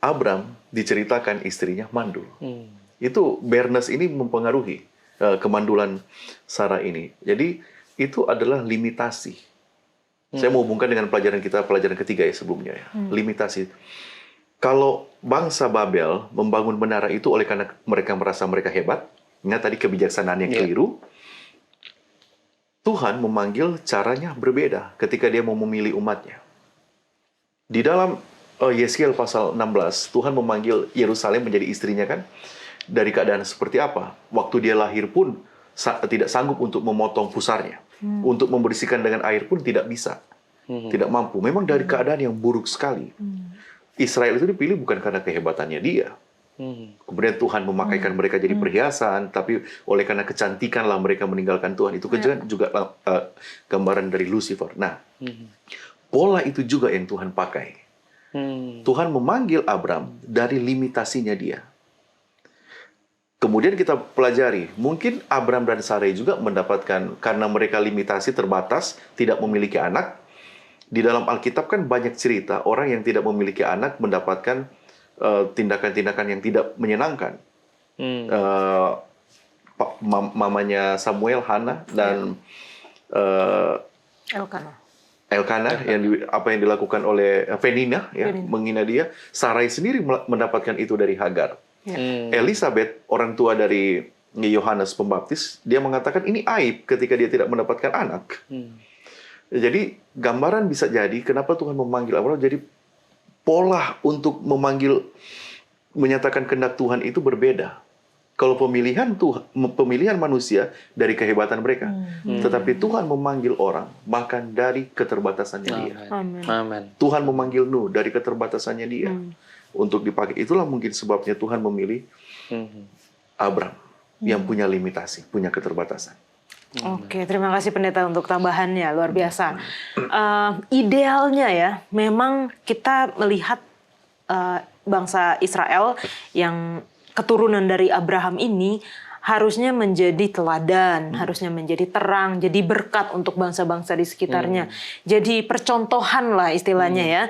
Abram diceritakan istrinya mandul. Itu barrenness ini mempengaruhi kemandulan Sarah ini. Jadi itu adalah limitasi. Saya mau hubungkan dengan pelajaran ketiga ya sebelumnya ya. Limitasi. Kalau bangsa Babel membangun menara itu oleh karena mereka merasa mereka hebat, ingat tadi kebijaksanaan yang keliru. Tuhan memanggil caranya berbeda ketika dia mau memilih umatnya. Di dalam Yeskiel pasal 16, Tuhan memanggil Yerusalem menjadi istrinya kan? Dari keadaan seperti apa? Waktu dia lahir pun, tidak sanggup untuk memotong pusarnya. Untuk membersihkan dengan air pun tidak bisa. Tidak mampu. Memang dari keadaan yang buruk sekali. Israel itu dipilih bukan karena kehebatannya dia. Kemudian Tuhan memakaikan mereka jadi perhiasan, tapi oleh karena kecantikan lah mereka meninggalkan Tuhan. Itu juga gambaran dari Lucifer. Nah, pola itu juga yang Tuhan pakai. Tuhan memanggil Abram dari limitasinya dia. Kemudian kita pelajari, mungkin Abram dan Sarai juga mendapatkan, karena mereka limitasi terbatas, tidak memiliki anak. Di dalam Alkitab kan banyak cerita orang yang tidak memiliki anak mendapatkan tindakan-tindakan yang tidak menyenangkan. Mamanya Samuel, Hana, dan Elkanah, apa yang dilakukan oleh Penina, ya, menghina dia. Sarai sendiri mendapatkan itu dari Hagar. Elizabeth, orang tua dari Yohanes Pembaptis, dia mengatakan ini aib ketika dia tidak mendapatkan anak. Jadi gambaran bisa jadi kenapa Tuhan memanggil Abraham. Jadi pola untuk menyatakan kehendak Tuhan itu berbeda. Kalau pemilihan manusia dari kehebatan mereka, tetapi Tuhan memanggil orang bahkan dari keterbatasannya dia. Amin. Tuhan memanggil Nuh dari keterbatasannya dia. Untuk dipakai. Itulah mungkin sebabnya Tuhan memilih Abram yang punya limitasi, punya keterbatasan. Oke, terima kasih pendeta untuk tambahannya, luar biasa. Idealnya ya, memang kita melihat bangsa Israel yang keturunan dari Abraham ini harusnya menjadi teladan, harusnya menjadi terang, jadi berkat untuk bangsa-bangsa di sekitarnya. Jadi percontohan lah istilahnya ya.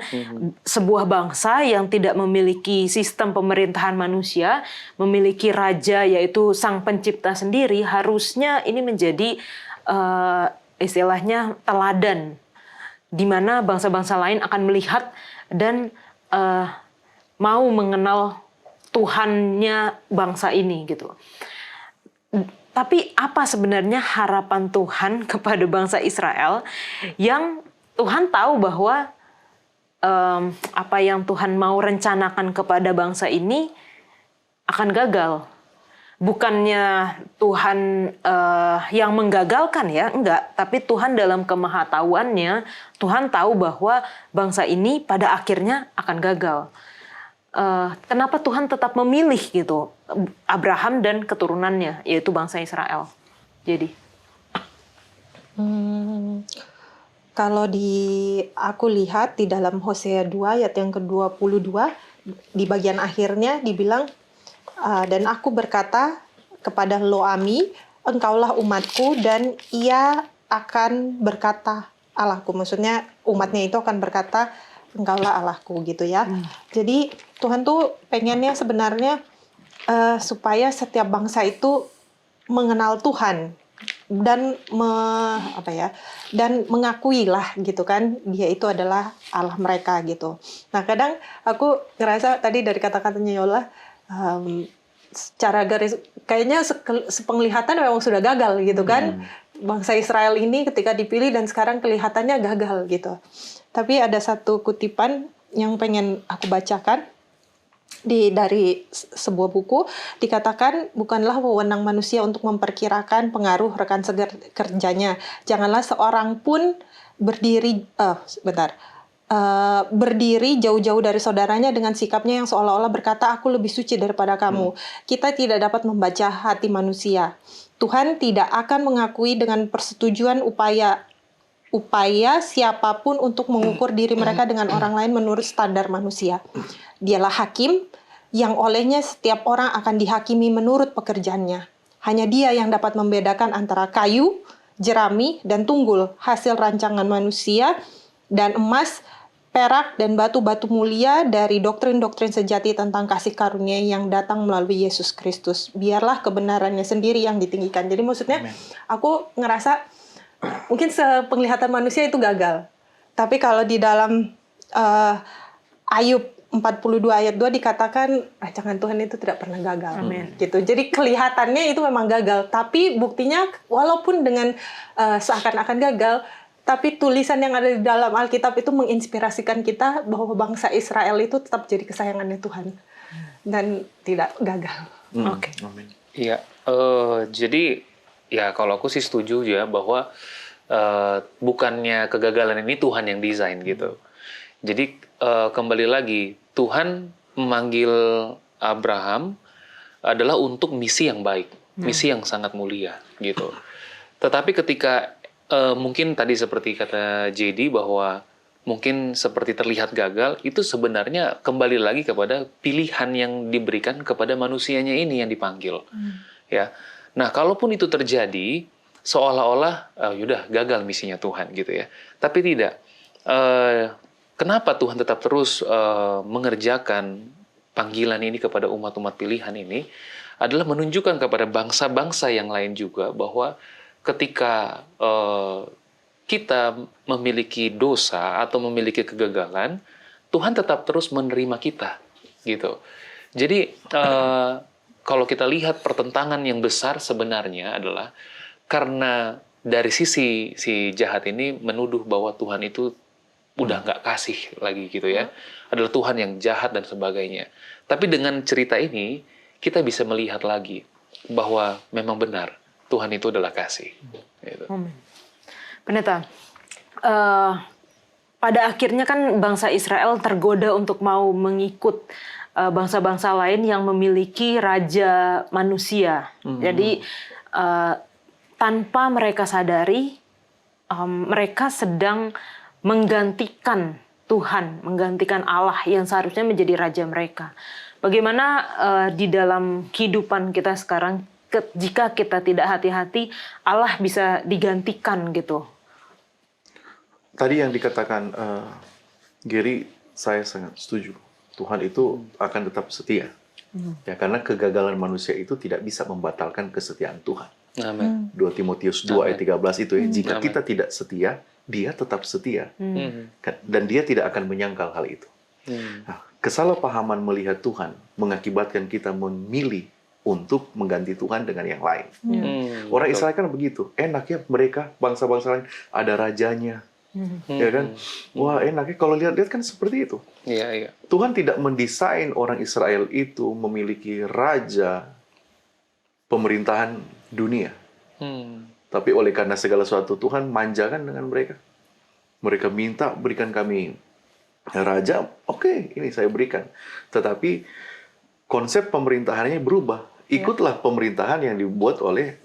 Sebuah bangsa yang tidak memiliki sistem pemerintahan manusia, memiliki raja yaitu sang pencipta sendiri, harusnya ini menjadi istilahnya teladan, di mana bangsa-bangsa lain akan melihat dan mau mengenal Tuhannya bangsa ini gitu. Tapi apa sebenarnya harapan Tuhan kepada bangsa Israel yang Tuhan tahu bahwa apa yang Tuhan mau rencanakan kepada bangsa ini akan gagal. Bukannya Tuhan yang menggagalkan ya, enggak. Tapi Tuhan dalam kemahatauannya, Tuhan tahu bahwa bangsa ini pada akhirnya akan gagal. Kenapa Tuhan tetap memilih gitu Abraham dan keturunannya, yaitu bangsa Israel? Jadi, kalau aku lihat di dalam Hosea 2 ayat yang ke-22, di bagian akhirnya dibilang, dan aku berkata kepada Lo-ami, engkaulah umatku, dan ia akan berkata Allahku. Maksudnya umatnya itu akan berkata, engkaulah Allahku gitu ya. Jadi Tuhan tuh pengennya sebenarnya supaya setiap bangsa itu mengenal Tuhan dan dan mengakui lah gitu kan, dia itu adalah Allah mereka gitu. Nah kadang aku ngerasa tadi dari kata-katanya Yola, secara garis kayaknya sepenglihatan memang sudah gagal gitu kan. Bangsa Israel ini ketika dipilih dan sekarang kelihatannya gagal gitu. Tapi ada satu kutipan yang pengen aku bacakan dari sebuah buku, dikatakan bukanlah wewenang manusia untuk memperkirakan pengaruh rekan kerjanya. Janganlah seorang pun berdiri jauh-jauh dari saudaranya dengan sikapnya yang seolah-olah berkata aku lebih suci daripada kamu. Kita tidak dapat membaca hati manusia. Tuhan tidak akan mengakui dengan persetujuan upaya siapapun untuk mengukur diri mereka dengan orang lain menurut standar manusia. Dialah hakim yang olehnya setiap orang akan dihakimi menurut pekerjaannya. Hanya dia yang dapat membedakan antara kayu, jerami, dan tunggul, hasil rancangan manusia, dan emas, perak, dan batu-batu mulia dari doktrin-doktrin sejati tentang kasih karunia yang datang melalui Yesus Kristus. Biarlah kebenarannya sendiri yang ditinggikan. Jadi maksudnya aku ngerasa mungkin sepenglihatan manusia itu gagal. Tapi kalau di dalam Ayub 42 ayat 2 dikatakan rancangan Tuhan itu tidak pernah gagal. Gitu. Jadi kelihatannya itu memang gagal, tapi buktinya walaupun dengan seakan-akan gagal, tapi tulisan yang ada di dalam Alkitab itu menginspirasikan kita bahwa bangsa Israel itu tetap jadi kesayangannya Tuhan dan tidak gagal. Oke. Iya, jadi Ya, kalau aku sih setuju ya bahwa bukannya kegagalan ini Tuhan yang desain gitu. Jadi kembali lagi, Tuhan memanggil Abraham adalah untuk misi yang baik, misi yang sangat mulia gitu. Tetapi ketika mungkin tadi seperti kata JD bahwa mungkin seperti terlihat gagal, itu sebenarnya kembali lagi kepada pilihan yang diberikan kepada manusianya ini yang dipanggil. Ya. Nah, kalaupun itu terjadi, seolah-olah yaudah gagal misinya Tuhan gitu ya. Tapi tidak. Kenapa Tuhan tetap terus mengerjakan panggilan ini kepada umat-umat pilihan ini adalah menunjukkan kepada bangsa-bangsa yang lain juga bahwa ketika kita memiliki dosa atau memiliki kegagalan, Tuhan tetap terus menerima kita gitu. Jadi kalau kita lihat pertentangan yang besar sebenarnya adalah karena dari sisi si jahat ini menuduh bahwa Tuhan itu udah nggak kasih lagi gitu ya, adalah Tuhan yang jahat dan sebagainya. Tapi dengan cerita ini kita bisa melihat lagi bahwa memang benar Tuhan itu adalah kasih. Gitu. Pendeta, pada akhirnya kan bangsa Israel tergoda untuk mau mengikut bangsa-bangsa lain yang memiliki raja manusia. Jadi tanpa mereka sadari, mereka sedang menggantikan Tuhan, menggantikan Allah yang seharusnya menjadi raja mereka. Bagaimana di dalam kehidupan kita sekarang, jika kita tidak hati-hati, Allah bisa digantikan gitu. Tadi yang dikatakan Gary, saya sangat setuju. Tuhan itu akan tetap setia. Ya, karena kegagalan manusia itu tidak bisa membatalkan kesetiaan Tuhan. Amin. 2 Timotius 2 ayat 13 itu ya, jika Amin. kita tidak setia, dia tetap setia. Dan dia tidak akan menyangkal hal itu. Nah, kesalahpahaman melihat Tuhan mengakibatkan kita memilih untuk mengganti Tuhan dengan yang lain. Orang Israel kan begitu. Enak ya mereka, bangsa-bangsa lain, ada rajanya. Ya kan? Wah enak ya, kalau lihat-lihat kan seperti itu. Iya, iya. Tuhan tidak mendesain orang Israel itu memiliki raja pemerintahan dunia. Tapi oleh karena segala sesuatu Tuhan manjakan dengan mereka. Mereka minta berikan kami raja, oke, ini saya berikan. Tetapi konsep pemerintahannya berubah. Ikutlah pemerintahan yang dibuat oleh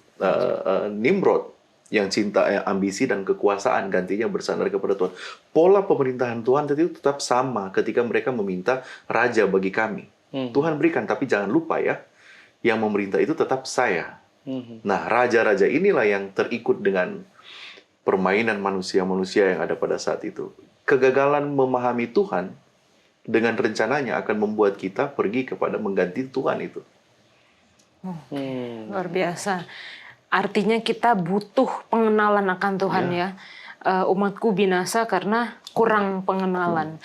Nimrod, yang cinta, ambisi dan kekuasaan, gantinya bersandar kepada Tuhan. Pola pemerintahan Tuhan itu tetap sama ketika mereka meminta raja bagi kami. Tuhan berikan, tapi jangan lupa ya, yang memerintah itu tetap saya. Nah, raja-raja inilah yang terikut dengan permainan manusia-manusia yang ada pada saat itu. Kegagalan memahami Tuhan dengan rencananya akan membuat kita pergi kepada mengganti Tuhan itu. Luar biasa. Artinya kita butuh pengenalan akan Tuhan ya. Umatku binasa karena kurang pengenalan,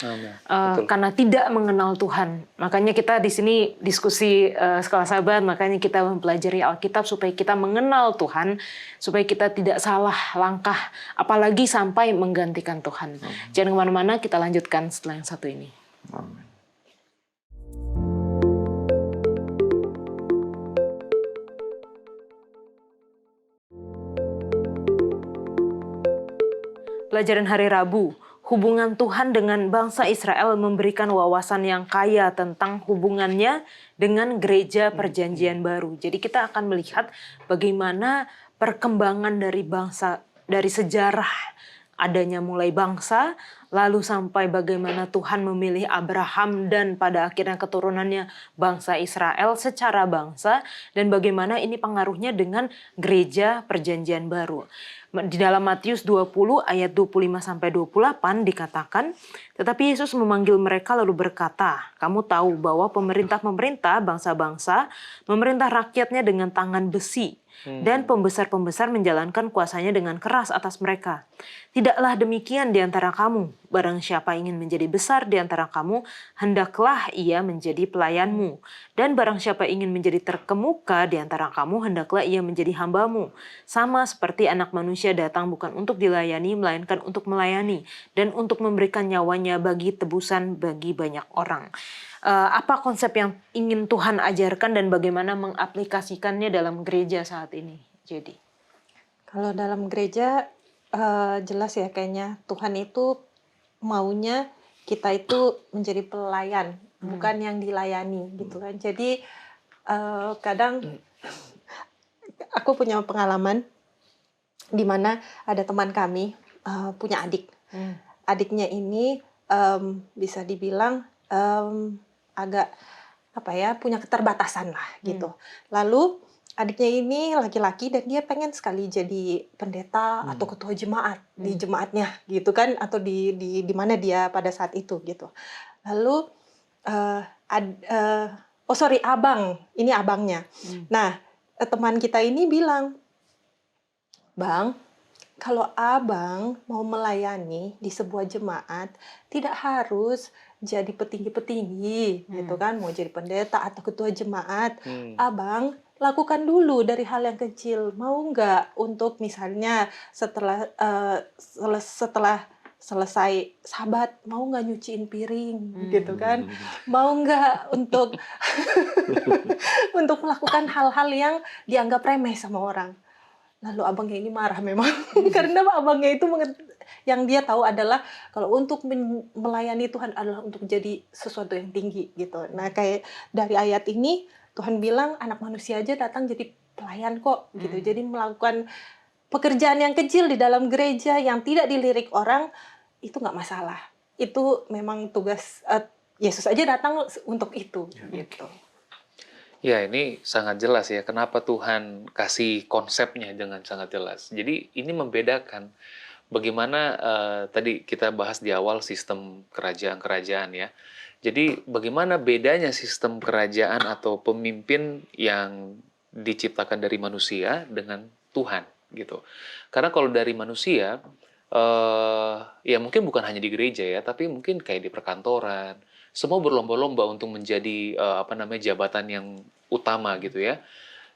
karena tidak mengenal Tuhan. Makanya kita di sini diskusi Sekolah Sahabat, makanya kita mempelajari Alkitab supaya kita mengenal Tuhan, supaya kita tidak salah langkah, apalagi sampai menggantikan Tuhan. Jangan kemana-mana, kita lanjutkan setelah yang satu ini. Amin. Pelajaran hari Rabu, hubungan Tuhan dengan bangsa Israel memberikan wawasan yang kaya tentang hubungannya dengan gereja perjanjian baru. Jadi kita akan melihat bagaimana perkembangan dari bangsa, dari sejarah adanya mulai bangsa, lalu sampai bagaimana Tuhan memilih Abraham dan pada akhirnya keturunannya bangsa Israel secara bangsa, dan bagaimana ini pengaruhnya dengan gereja perjanjian baru. Di dalam Matius 20 ayat 25-28 dikatakan, tetapi Yesus memanggil mereka lalu berkata, kamu tahu bahwa pemerintah-pemerintah bangsa-bangsa memerintah rakyatnya dengan tangan besi, dan pembesar-pembesar menjalankan kuasanya dengan keras atas mereka. Tidaklah demikian di antara kamu. Barang siapa ingin menjadi besar di antara kamu, hendaklah ia menjadi pelayanmu. Dan barang siapa ingin menjadi terkemuka di antara kamu, hendaklah ia menjadi hambamu. Sama seperti Anak Manusia datang bukan untuk dilayani, melainkan untuk melayani, dan untuk memberikan nyawanya bagi tebusan bagi banyak orang. Apa konsep yang ingin Tuhan ajarkan dan bagaimana mengaplikasikannya dalam gereja saat ini? Jadi, Kalau dalam gereja jelas ya kayaknya Tuhan itu maunya kita itu menjadi pelayan, bukan yang dilayani gitu kan. Jadi kadang aku punya pengalaman di mana ada teman kami punya adik. Adiknya ini bisa dibilang agak apa ya, punya keterbatasan lah gitu. Lalu adiknya ini laki-laki dan dia pengen sekali jadi pendeta atau ketua jemaat di jemaatnya gitu kan, atau di mana dia pada saat itu gitu. Lalu abang, ini abangnya. Nah, teman kita ini bilang, "Bang, kalau abang mau melayani di sebuah jemaat, tidak harus jadi petinggi-petinggi, gitu kan, mau jadi pendeta atau ketua jemaat. Abang lakukan dulu dari hal yang kecil. Mau nggak untuk misalnya setelah selesai sabat, mau nggak nyuciin piring, gitu kan? Mau nggak untuk untuk melakukan hal-hal yang dianggap remeh sama orang?" Lalu abangnya ini marah memang karena abangnya itu yang dia tahu adalah kalau untuk melayani Tuhan adalah untuk jadi sesuatu yang tinggi gitu. Nah, kayak dari ayat ini Tuhan bilang anak manusia aja datang jadi pelayan kok gitu. Jadi melakukan pekerjaan yang kecil di dalam gereja yang tidak dilirik orang itu nggak masalah. Itu memang tugas Yesus aja datang untuk itu gitu. Ya, ini sangat jelas ya, kenapa Tuhan kasih konsepnya dengan sangat jelas. Jadi, ini membedakan bagaimana tadi kita bahas di awal sistem kerajaan-kerajaan ya. Jadi, bagaimana bedanya sistem kerajaan atau pemimpin yang diciptakan dari manusia dengan Tuhan gitu. Karena kalau dari manusia, ya mungkin bukan hanya di gereja ya, tapi mungkin kayak di perkantoran, semua berlomba-lomba untuk menjadi jabatan yang utama gitu ya.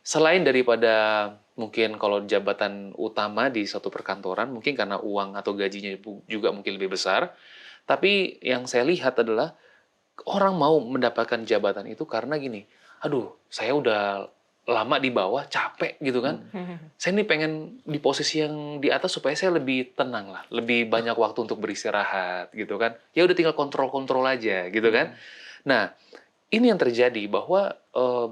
Selain daripada mungkin kalau jabatan utama di suatu perkantoran, mungkin karena uang atau gajinya juga mungkin lebih besar. Tapi yang saya lihat adalah orang mau mendapatkan jabatan itu karena gini, aduh saya udah lama di bawah, capek gitu kan. Saya nih pengen di posisi yang di atas supaya saya lebih tenang lah, lebih banyak waktu untuk beristirahat gitu kan. Ya udah tinggal kontrol-kontrol aja gitu kan. Nah, ini yang terjadi bahwa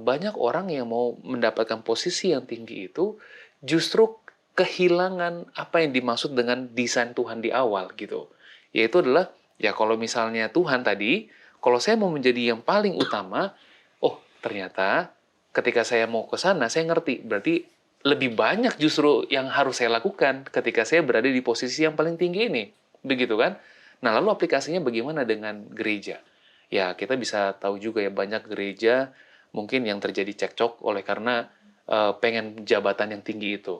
banyak orang yang mau mendapatkan posisi yang tinggi itu justru kehilangan apa yang dimaksud dengan desain Tuhan di awal gitu. Yaitu adalah, ya kalau misalnya Tuhan tadi, kalau saya mau menjadi yang paling utama, oh ternyata ketika saya mau ke sana, saya ngerti, berarti lebih banyak justru yang harus saya lakukan ketika saya berada di posisi yang paling tinggi ini. Begitu kan? Nah, lalu aplikasinya bagaimana dengan gereja? Ya, kita bisa tahu juga ya, banyak gereja mungkin yang terjadi cekcok oleh karena pengen jabatan yang tinggi itu.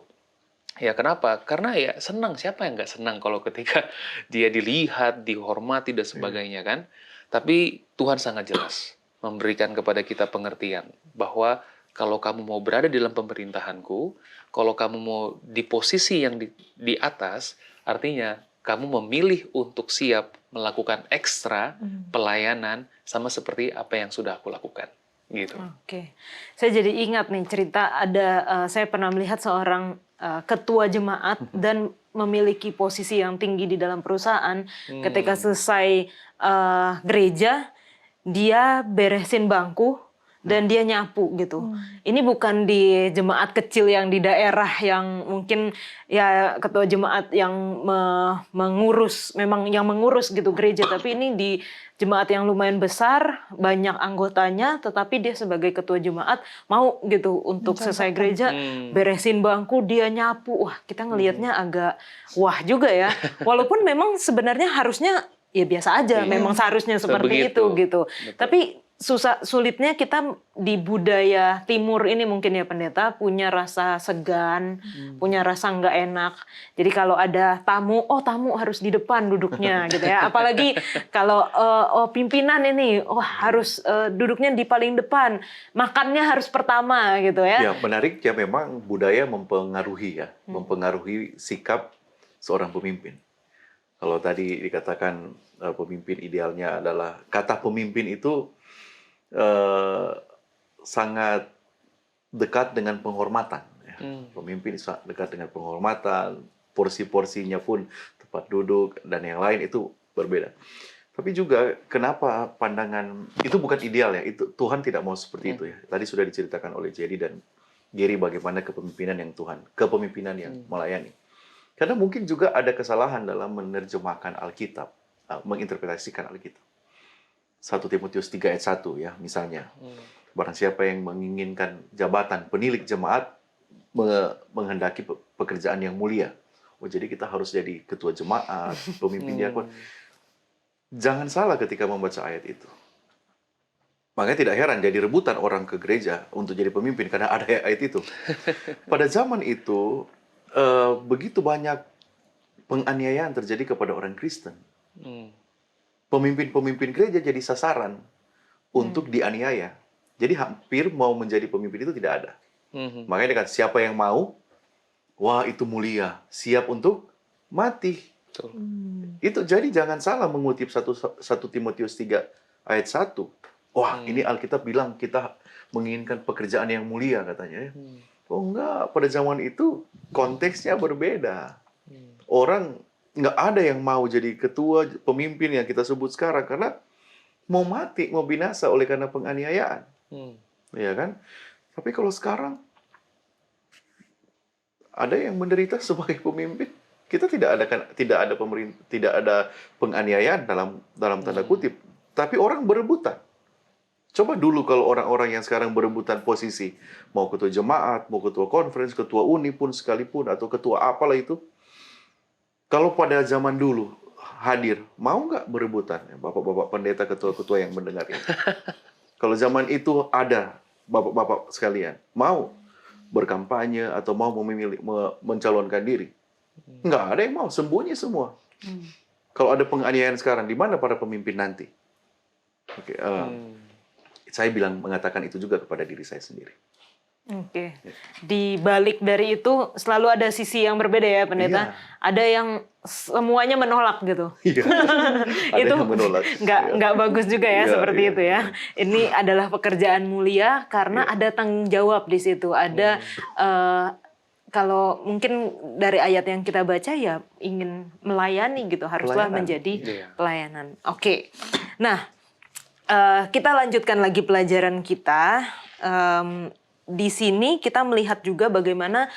Ya, kenapa? Karena ya senang. Siapa yang nggak senang kalau ketika dia dilihat, dihormati, dan sebagainya kan? Tapi Tuhan sangat jelas memberikan kepada kita pengertian bahwa kalau kamu mau berada dalam pemerintahanku, kalau kamu mau di posisi yang di atas, artinya kamu memilih untuk siap melakukan ekstra pelayanan sama seperti apa yang sudah aku lakukan. Gitu. Oke, saya jadi ingat nih cerita saya pernah melihat seorang ketua jemaat dan memiliki posisi yang tinggi di dalam perusahaan. Ketika selesai gereja, dia beresin bangku dan dia nyapu gitu. Ini bukan di jemaat kecil yang di daerah yang mungkin ya ketua jemaat yang mengurus gitu gereja, tapi ini di jemaat yang lumayan besar, banyak anggotanya, tetapi dia sebagai ketua jemaat mau gitu untuk selesai gereja beresin bangku, dia nyapu. Wah, kita ngelihatnya agak wah juga ya. Walaupun memang sebenarnya harusnya ya biasa aja, memang seharusnya seperti itu gitu. Betul. Tapi sulitnya kita di budaya timur ini mungkin ya pendeta punya rasa segan, punya rasa nggak enak. Jadi kalau ada tamu, tamu harus di depan duduknya gitu ya. Apalagi kalau pimpinan ini, harus duduknya di paling depan, makannya harus pertama gitu ya. Ya, menarik ya, memang budaya mempengaruhi mempengaruhi sikap seorang pemimpin. Kalau tadi dikatakan pemimpin idealnya adalah, kata pemimpin itu sangat dekat dengan penghormatan. ya. Pemimpin dekat dengan penghormatan, porsi-porsinya pun tempat duduk dan yang lain itu berbeda. Tapi juga kenapa pandangan itu bukan ideal ya. Itu Tuhan tidak mau seperti itu ya. Tadi sudah diceritakan oleh Jerry dan Gary bagaimana kepemimpinan yang melayani. Karena mungkin juga ada kesalahan dalam menerjemahkan Alkitab, menginterpretasikan Alkitab. 1 Timotius 3 ayat 1 ya, misalnya. Barang siapa yang menginginkan jabatan penilik jemaat, menghendaki pekerjaan yang mulia. Oh, jadi kita harus jadi ketua jemaat, pemimpin diakon. Jangan salah ketika membaca ayat itu. Makanya tidak heran jadi rebutan orang ke gereja untuk jadi pemimpin karena ada ayat itu. Pada zaman itu, begitu banyak penganiayaan terjadi kepada orang Kristen. Pemimpin-pemimpin gereja jadi sasaran untuk dianiaya. Jadi hampir mau menjadi pemimpin itu tidak ada. Makanya kan siapa yang mau, wah itu mulia, siap untuk mati. Itu jadi jangan salah mengutip 1 Timotius 3 ayat 1. Wah, ini Alkitab bilang kita menginginkan pekerjaan yang mulia katanya ya. Oh enggak, pada zaman itu konteksnya berbeda. Orang nggak ada yang mau jadi ketua pemimpin yang kita sebut sekarang karena mau mati, mau binasa oleh karena penganiayaan. Ya kan? Tapi kalau sekarang ada yang menderita sebagai pemimpin, kita tidak ada penganiayaan dalam tanda kutip, tapi orang berebutan. Coba dulu kalau orang-orang yang sekarang berebutan posisi, mau ketua jemaat, mau ketua conference, ketua uni pun sekalipun, atau ketua apalah itu, kalau pada zaman dulu hadir, mau nggak berebutan? Bapak-bapak pendeta, ketua-ketua yang mendengar ini. Kalau zaman itu ada bapak-bapak sekalian, mau berkampanye atau mau mencalonkan diri? Nggak ada yang mau, sembunyi semua. Kalau ada penganiayaan sekarang, di mana para pemimpin nanti? Saya mengatakan itu juga kepada diri saya sendiri. Oke. Di balik dari itu selalu ada sisi yang berbeda ya, Pendeta. Iya. Ada yang semuanya menolak gitu. Iya. Ada Itu yang menolak. nggak bagus juga ya, Iya, seperti iya. itu ya. Ini adalah pekerjaan mulia karena ada tanggung jawab di situ. Ada kalau mungkin dari ayat yang kita baca ya ingin melayani gitu, haruslah Pelayanan. menjadi Iya. pelayanan. Oke. Nah, kita lanjutkan lagi pelajaran kita. Di sini kita melihat juga bagaimana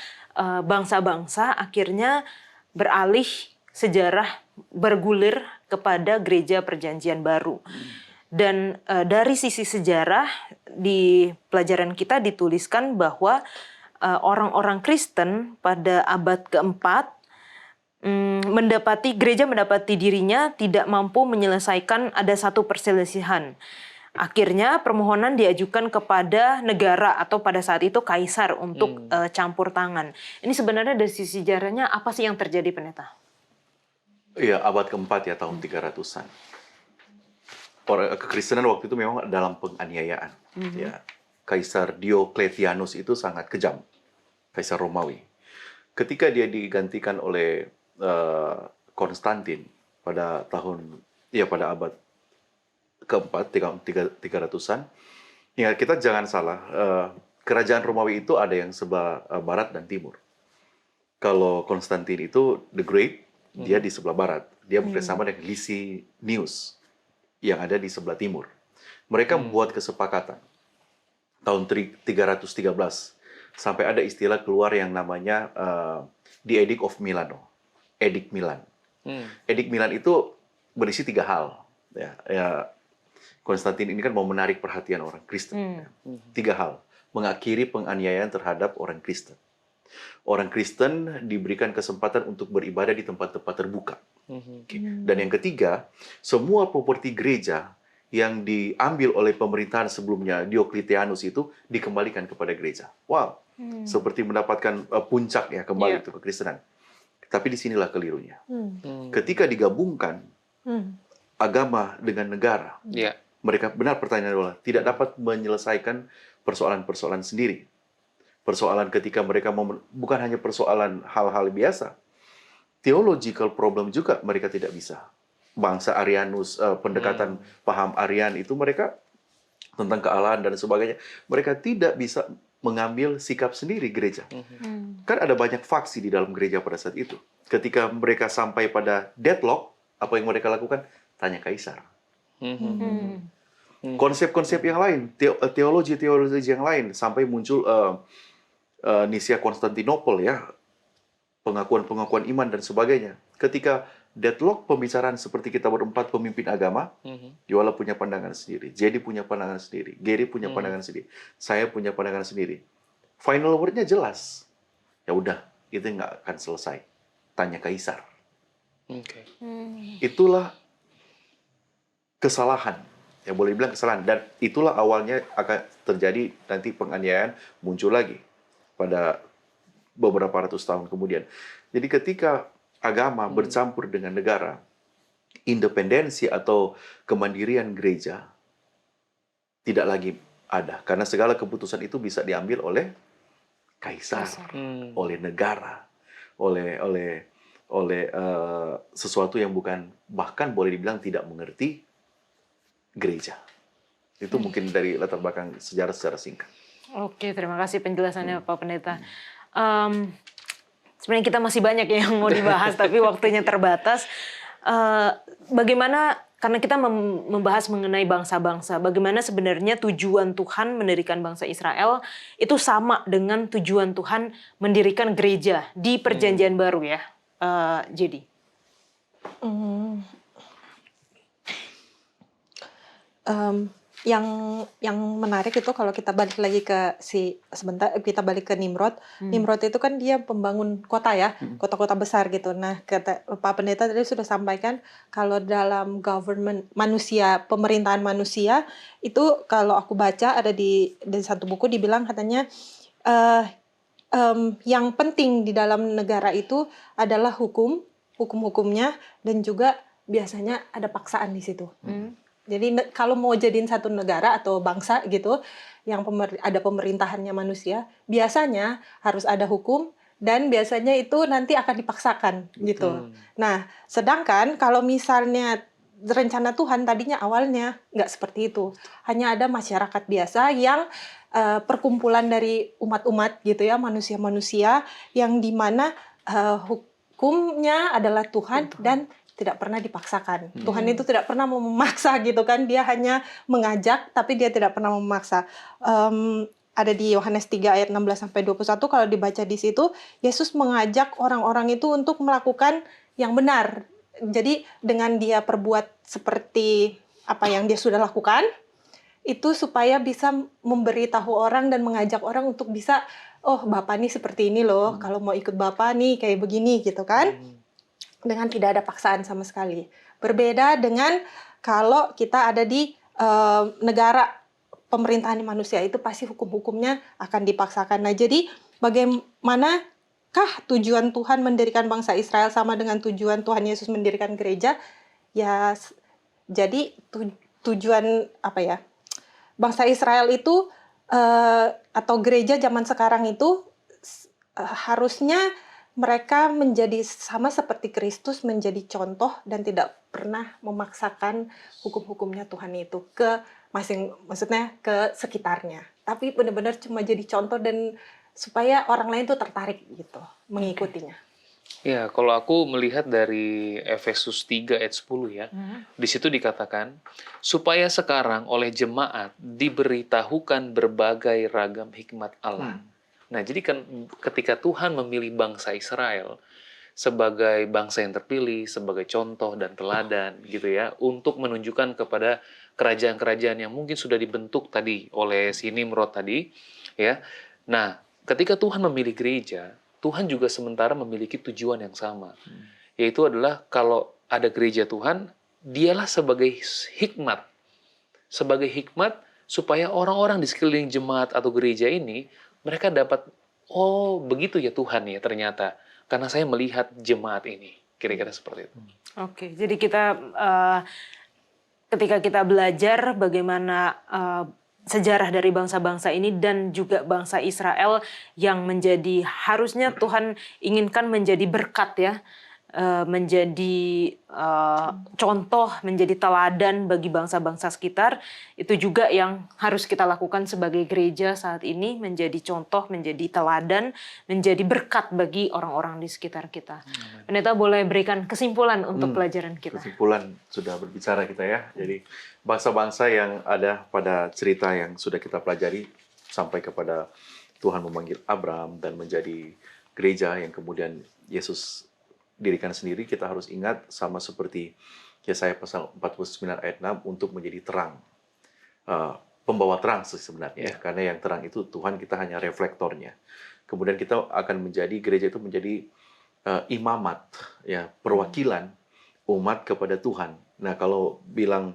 bangsa-bangsa akhirnya beralih sejarah bergulir kepada gereja perjanjian baru. Dan dari sisi sejarah di pelajaran kita dituliskan bahwa orang-orang Kristen pada abad keempat gereja mendapati dirinya tidak mampu menyelesaikan ada satu perselisihan. Akhirnya permohonan diajukan kepada negara atau pada saat itu kaisar untuk campur tangan. Ini sebenarnya dari sisi sejarahnya apa sih yang terjadi, Pendeta? Iya, abad keempat ya, tahun 300-an. Kekristenan waktu itu memang dalam penganiayaan. Ya, Kaisar Diocletianus itu sangat kejam, Kaisar Romawi. Ketika dia digantikan oleh Konstantin pada abad keempat, 300-an. Ya, kita jangan salah, kerajaan Romawi itu ada yang sebelah barat dan timur. Kalau Konstantin itu the Great, dia di sebelah barat. Dia bersama dengan Licinius yang ada di sebelah timur. Mereka membuat kesepakatan tahun 313 sampai ada istilah keluar yang namanya The Edict of Milano, Edict Milan. Edict Milan itu berisi 3 hal. Ya, Konstantin ini kan mau menarik perhatian orang Kristen. 3 hal. Mengakhiri penganiayaan terhadap orang Kristen. Orang Kristen diberikan kesempatan untuk beribadah di tempat-tempat terbuka. Dan yang ketiga, semua properti gereja yang diambil oleh pemerintahan sebelumnya Diocletianus itu dikembalikan kepada gereja. Wow, seperti mendapatkan puncak ya kembali itu kekristenan. Tapi disinilah kelirunya. Ketika digabungkan agama dengan negara, mereka benar pertanyaan adalah tidak dapat menyelesaikan persoalan-persoalan sendiri. Persoalan ketika mereka bukan hanya persoalan hal-hal biasa, theological problem juga mereka tidak bisa. Bangsa Arianus, pendekatan paham Arian itu mereka tentang kealahan dan sebagainya, mereka tidak bisa mengambil sikap sendiri gereja. Hmm. Kan ada banyak faksi di dalam gereja pada saat itu. Ketika mereka sampai pada deadlock, apa yang mereka lakukan? Tanya kaisar. Hmm. Konsep-konsep yang lain, teologi yang lain, sampai muncul Nisia Konstantinopel ya, pengakuan iman dan sebagainya. Ketika deadlock pembicaraan seperti kita berempat pemimpin agama, Yola punya pandangan sendiri, Jedi punya pandangan sendiri, Gary punya pandangan sendiri, saya punya pandangan sendiri. Final word-nya jelas. Ya udah, itu nggak akan selesai. Tanya kaisar. Oke. Itulah kesalahan. Ya boleh bilang kesalahan. Dan itulah awalnya akan terjadi nanti penganiayaan muncul lagi pada beberapa ratus tahun kemudian. Jadi ketika agama bercampur dengan negara, independensi atau kemandirian gereja tidak lagi ada. Karena segala keputusan itu bisa diambil oleh kaisar, oleh negara, oleh sesuatu yang bukan, bahkan boleh dibilang tidak mengerti gereja. Itu mungkin dari latar belakang sejarah secara singkat. Oke, terima kasih penjelasannya Pak Pendeta. Sebenarnya kita masih banyak yang mau dibahas, tapi waktunya terbatas. Bagaimana, karena kita membahas mengenai bangsa-bangsa, bagaimana sebenarnya tujuan Tuhan mendirikan bangsa Israel itu sama dengan tujuan Tuhan mendirikan gereja di Perjanjian Baru ya, Jadi. Yang menarik itu kalau kita balik lagi ke kita balik ke Nimrod. Nimrod itu kan dia pembangun kota ya, kota-kota besar gitu. Nah, Pak Pendeta tadi sudah sampaikan kalau dalam government manusia, pemerintahan manusia itu kalau aku baca ada di satu buku dibilang katanya yang penting di dalam negara itu adalah hukum-hukumnya dan juga biasanya ada paksaan di situ. Jadi kalau mau jadiin satu negara atau bangsa gitu, yang ada pemerintahannya manusia, biasanya harus ada hukum dan biasanya itu nanti akan dipaksakan gitu. Nah, sedangkan kalau misalnya rencana Tuhan tadinya awalnya nggak seperti itu, hanya ada masyarakat biasa yang perkumpulan dari umat-umat gitu ya, manusia-manusia yang dimana hukumnya adalah Tuhan dan tidak pernah dipaksakan. Tuhan itu tidak pernah memaksa gitu kan. Dia hanya mengajak, tapi dia tidak pernah memaksa. Ada di Yohanes 3 ayat 16-21, kalau dibaca di situ, Yesus mengajak orang-orang itu untuk melakukan yang benar. Jadi dengan dia perbuat seperti apa yang dia sudah lakukan, itu supaya bisa memberitahu orang dan mengajak orang untuk bisa, oh Bapak nih seperti ini loh, kalau mau ikut Bapak nih kayak begini gitu kan. Dengan tidak ada paksaan sama sekali. Berbeda dengan kalau kita ada di negara pemerintahan manusia, itu pasti hukum-hukumnya akan dipaksakan. Nah, jadi bagaimanakah tujuan Tuhan mendirikan bangsa Israel sama dengan tujuan Tuhan Yesus mendirikan gereja? Ya, jadi tujuan apa ya? Bangsa Israel itu atau gereja zaman sekarang itu harusnya mereka menjadi sama seperti Kristus, menjadi contoh dan tidak pernah memaksakan hukum-hukumnya Tuhan itu ke maksudnya ke sekitarnya. Tapi benar-benar cuma jadi contoh dan supaya orang lain tuh tertarik gitu mengikutinya. Ya, kalau aku melihat dari Efesus 3 ayat 10 ya, di situ dikatakan, supaya sekarang oleh jemaat diberitahukan berbagai ragam hikmat Allah. Nah, jadi kan ketika Tuhan memilih bangsa Israel sebagai bangsa yang terpilih, sebagai contoh dan teladan gitu ya, untuk menunjukkan kepada kerajaan-kerajaan yang mungkin sudah dibentuk tadi oleh si Nimrod tadi, ya. Nah, ketika Tuhan memilih gereja, Tuhan juga sementara memiliki tujuan yang sama, yaitu adalah kalau ada gereja Tuhan, dialah sebagai hikmat supaya orang-orang di sekeliling jemaat atau gereja ini mereka dapat, oh begitu ya Tuhan ya ternyata, karena saya melihat jemaat ini, kira-kira seperti itu. Oke, jadi kita ketika kita belajar bagaimana sejarah dari bangsa-bangsa ini dan juga bangsa Israel yang harusnya Tuhan inginkan menjadi berkat ya, menjadi contoh, menjadi teladan bagi bangsa-bangsa sekitar. Itu juga yang harus kita lakukan sebagai gereja saat ini, menjadi contoh, menjadi teladan, menjadi berkat bagi orang-orang di sekitar kita. Pendeta boleh berikan kesimpulan untuk pelajaran kita. Kesimpulan sudah berbicara kita ya. Jadi bangsa-bangsa yang ada pada cerita yang sudah kita pelajari sampai kepada Tuhan memanggil Abraham dan menjadi gereja yang kemudian Yesus dirikan sendiri, kita harus ingat sama seperti Yesaya pasal 49 ayat 6 untuk menjadi terang. Pembawa terang sebenarnya, karena yang terang itu Tuhan, kita hanya reflektornya. Kemudian kita akan menjadi, gereja itu menjadi imamat, ya, perwakilan umat kepada Tuhan. Nah, kalau bilang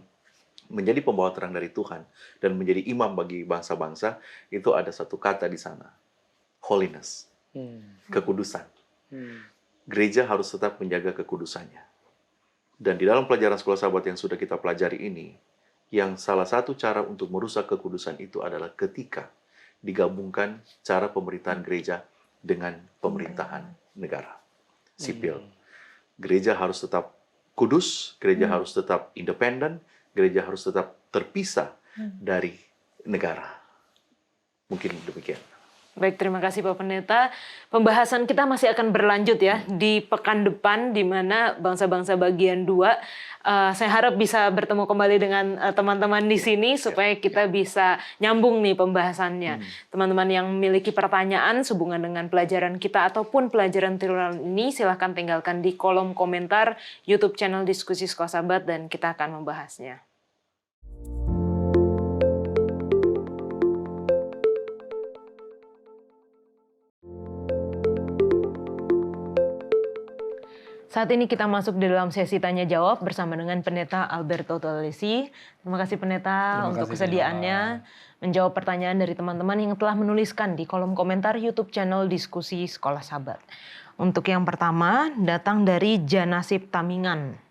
menjadi pembawa terang dari Tuhan dan menjadi imam bagi bangsa-bangsa, itu ada satu kata di sana, holiness, kekudusan. Gereja harus tetap menjaga kekudusannya. Dan di dalam pelajaran sekolah sahabat yang sudah kita pelajari ini, yang salah satu cara untuk merusak kekudusan itu adalah ketika digabungkan cara pemerintahan gereja dengan pemerintahan negara, sipil. Gereja harus tetap kudus, gereja harus tetap independen, gereja harus tetap terpisah dari negara. Mungkin demikian. Baik, terima kasih Pak Pendeta. Pembahasan kita masih akan berlanjut ya di pekan depan, di mana bangsa-bangsa bagian 2. Saya harap bisa bertemu kembali dengan teman-teman di sini supaya kita bisa nyambung nih pembahasannya. Teman-teman yang memiliki pertanyaan sehubungan dengan pelajaran kita ataupun pelajaran triwulan ini, silahkan tinggalkan di kolom komentar YouTube channel Diskusi Sekolah Sahabat dan kita akan membahasnya. Saat ini kita masuk di dalam sesi tanya jawab bersama dengan Pendeta Alberto Tolesi. Terima kasih Pendeta untuk kesediaannya menjawab pertanyaan dari teman-teman yang telah menuliskan di kolom komentar YouTube channel Diskusi Sekolah Sahabat. Untuk yang pertama datang dari Janasib Tamingan.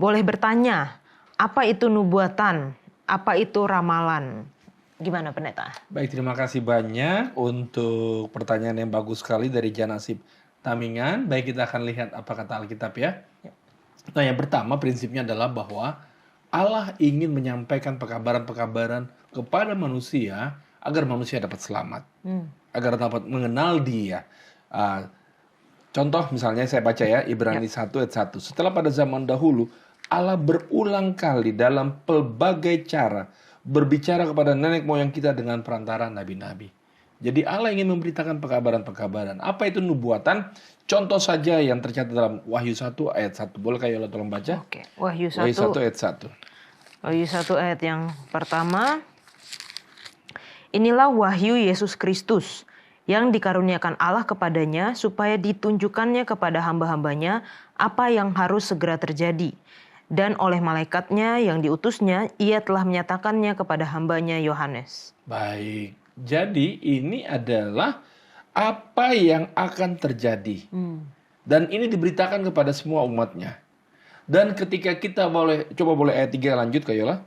Boleh bertanya, apa itu nubuatan? Apa itu ramalan? Gimana Pendeta? Baik, terima kasih banyak untuk pertanyaan yang bagus sekali dari Janasib Tamingan. Baik, kita akan lihat apa kata Alkitab ya. Nah, yang pertama prinsipnya adalah bahwa Allah ingin menyampaikan pekabaran-pekabaran kepada manusia agar manusia dapat selamat, agar dapat mengenal Dia. Contoh misalnya saya baca ya, Ibrani 1 ayat 1. Setelah pada zaman dahulu Allah berulang kali dalam pelbagai cara berbicara kepada nenek moyang kita dengan perantara nabi-nabi. Jadi Allah ingin memberitakan pekabaran-pekabaran. Apa itu nubuatan? Contoh saja yang tercatat dalam Wahyu 1 ayat 1. Boleh Kak Yola tolong baca? Oke, Wahyu 1 ayat 1. Wahyu 1 ayat yang pertama. Inilah wahyu Yesus Kristus yang dikaruniakan Allah kepadanya supaya ditunjukkannya kepada hamba-hambanya apa yang harus segera terjadi. Dan oleh malaikatnya yang diutusnya, ia telah menyatakannya kepada hambanya Yohanes. Baik. Jadi ini adalah apa yang akan terjadi. Dan ini diberitakan kepada semua umatnya. Dan ketika kita boleh ayat 3 lanjut Kak Yola.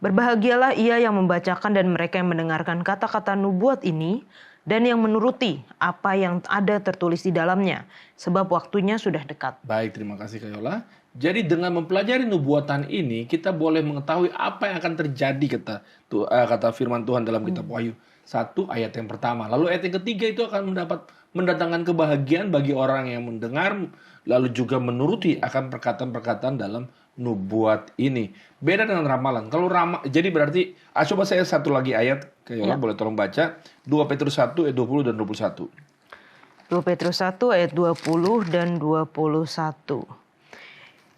Berbahagialah ia yang membacakan dan mereka yang mendengarkan kata-kata nubuat ini dan yang menuruti apa yang ada tertulis di dalamnya. Sebab waktunya sudah dekat. Baik, terima kasih Kak Yola. Jadi dengan mempelajari nubuatan ini, kita boleh mengetahui apa yang akan terjadi kata firman Tuhan dalam kitab Wahyu 1 ayat yang pertama. Lalu ayat yang ketiga itu akan mendatangkan kebahagiaan bagi orang yang mendengar, lalu juga menuruti akan perkataan-perkataan dalam nubuat ini. Beda dengan ramalan. Kalau jadi berarti, coba saya satu lagi ayat, Yola boleh tolong baca. 2 Petrus 1 ayat 20 dan 21. 2 Petrus 1 ayat 20 dan 21.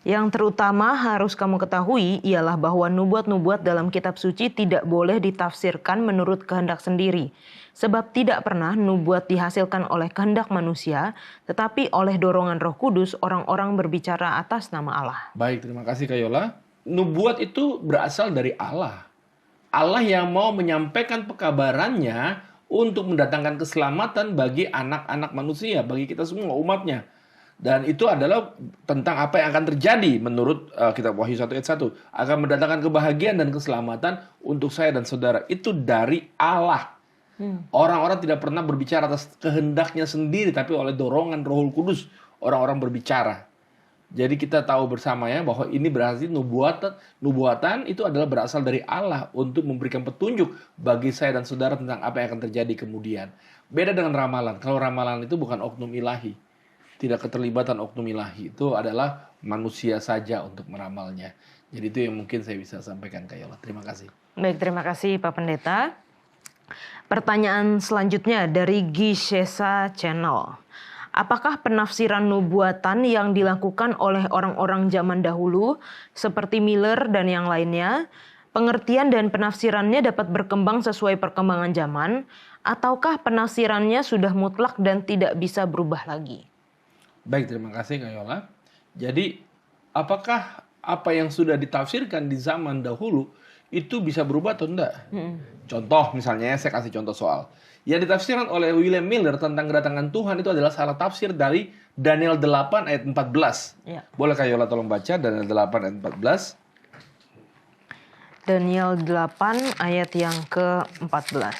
Yang terutama harus kamu ketahui ialah bahwa nubuat-nubuat dalam kitab suci tidak boleh ditafsirkan menurut kehendak sendiri. Sebab tidak pernah nubuat dihasilkan oleh kehendak manusia, tetapi oleh dorongan Roh Kudus orang-orang berbicara atas nama Allah. Baik, terima kasih Kak Yola. Nubuat itu berasal dari Allah. Allah yang mau menyampaikan pekabarannya untuk mendatangkan keselamatan bagi anak-anak manusia, bagi kita semua umatnya. Dan itu adalah tentang apa yang akan terjadi menurut kitab Wahyu 1 ayat 1. Akan mendatangkan kebahagiaan dan keselamatan untuk saya dan saudara. Itu dari Allah. Orang-orang tidak pernah berbicara atas kehendaknya sendiri, tapi oleh dorongan Roh Kudus orang-orang berbicara. Jadi kita tahu bersama ya bahwa ini berarti nubuatan itu adalah berasal dari Allah untuk memberikan petunjuk bagi saya dan saudara tentang apa yang akan terjadi kemudian. Beda dengan ramalan. Kalau ramalan itu bukan oknum ilahi. Tidak keterlibatan oknum ilahi. Itu adalah manusia saja untuk meramalnya. Jadi itu yang mungkin saya bisa sampaikan ke Yola. Terima kasih. Baik, terima kasih Pak Pendeta. Pertanyaan selanjutnya dari Gishesa Channel. Apakah penafsiran nubuatan yang dilakukan oleh orang-orang zaman dahulu seperti Miller dan yang lainnya, pengertian dan penafsirannya dapat berkembang sesuai perkembangan zaman, ataukah penafsirannya sudah mutlak dan tidak bisa berubah lagi? Baik, terima kasih Kak Yola. Jadi, apakah apa yang sudah ditafsirkan di zaman dahulu itu bisa berubah atau enggak? Contoh misalnya, saya kasih contoh soal. Yang ditafsirkan oleh William Miller tentang kedatangan Tuhan itu adalah salah tafsir dari Daniel 8 ayat 14. Ya. Boleh Kak Yola tolong baca Daniel 8 ayat 14? Daniel 8 ayat yang ke-14.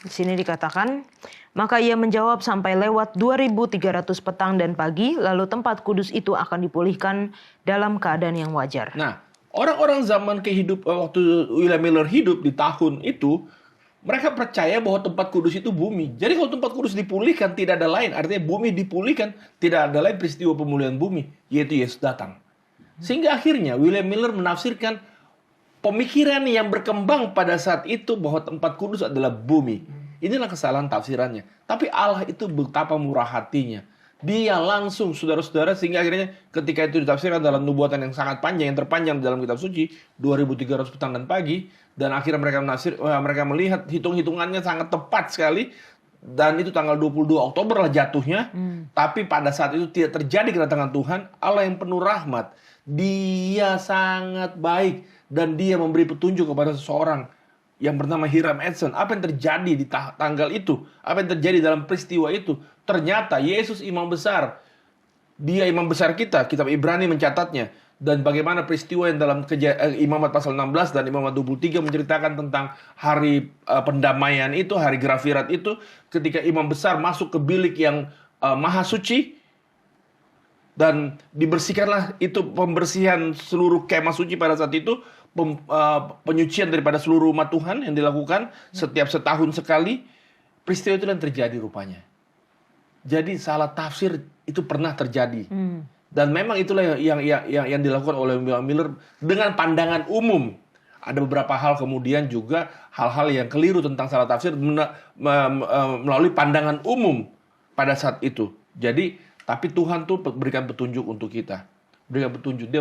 Di sini dikatakan, maka ia menjawab sampai lewat 2300 petang dan pagi, lalu tempat kudus itu akan dipulihkan dalam keadaan yang wajar. Nah, orang-orang zaman waktu William Miller hidup di tahun itu, mereka percaya bahwa tempat kudus itu bumi. Jadi kalau tempat kudus dipulihkan, tidak ada lain. Artinya bumi dipulihkan, tidak ada lain peristiwa pemulihan bumi, yaitu Yesus datang. Sehingga akhirnya William Miller menafsirkan pemikiran yang berkembang pada saat itu bahwa tempat kudus adalah bumi. Inilah kesalahan tafsirannya. Tapi Allah itu betapa murah hatinya. Dia langsung, saudara-saudara, sehingga akhirnya ketika itu ditafsirkan dalam nubuatan yang sangat panjang, yang terpanjang dalam kitab suci, 2300 petang dan pagi, dan akhirnya mereka melihat hitung-hitungannya sangat tepat sekali, dan itu tanggal 22 Oktober lah jatuhnya. Tapi pada saat itu tidak terjadi kedatangan Tuhan. Allah yang penuh rahmat, Dia sangat baik, dan Dia memberi petunjuk kepada seseorang yang bernama Hiram Edson. Apa yang terjadi di tanggal itu? Apa yang terjadi dalam peristiwa itu? Ternyata Yesus imam besar. Dia imam besar kita. Kitab Ibrani mencatatnya. Dan bagaimana peristiwa yang dalam Imamat pasal 16 dan Imamat 23 menceritakan tentang hari pendamaian itu, hari Grafirat itu, ketika imam besar masuk ke bilik yang maha suci, dan dibersihkanlah itu, pembersihan seluruh kemah suci pada saat itu, penyucian daripada seluruh umat Tuhan yang dilakukan setiap setahun sekali. Peristiwa itu yang terjadi rupanya. Jadi salah tafsir itu pernah terjadi. Dan memang itulah yang dilakukan oleh William Miller dengan pandangan umum. Ada beberapa hal kemudian juga hal-hal yang keliru tentang salah tafsir melalui pandangan umum pada saat itu. Jadi, tapi Tuhan tuh berikan petunjuk untuk kita. Dia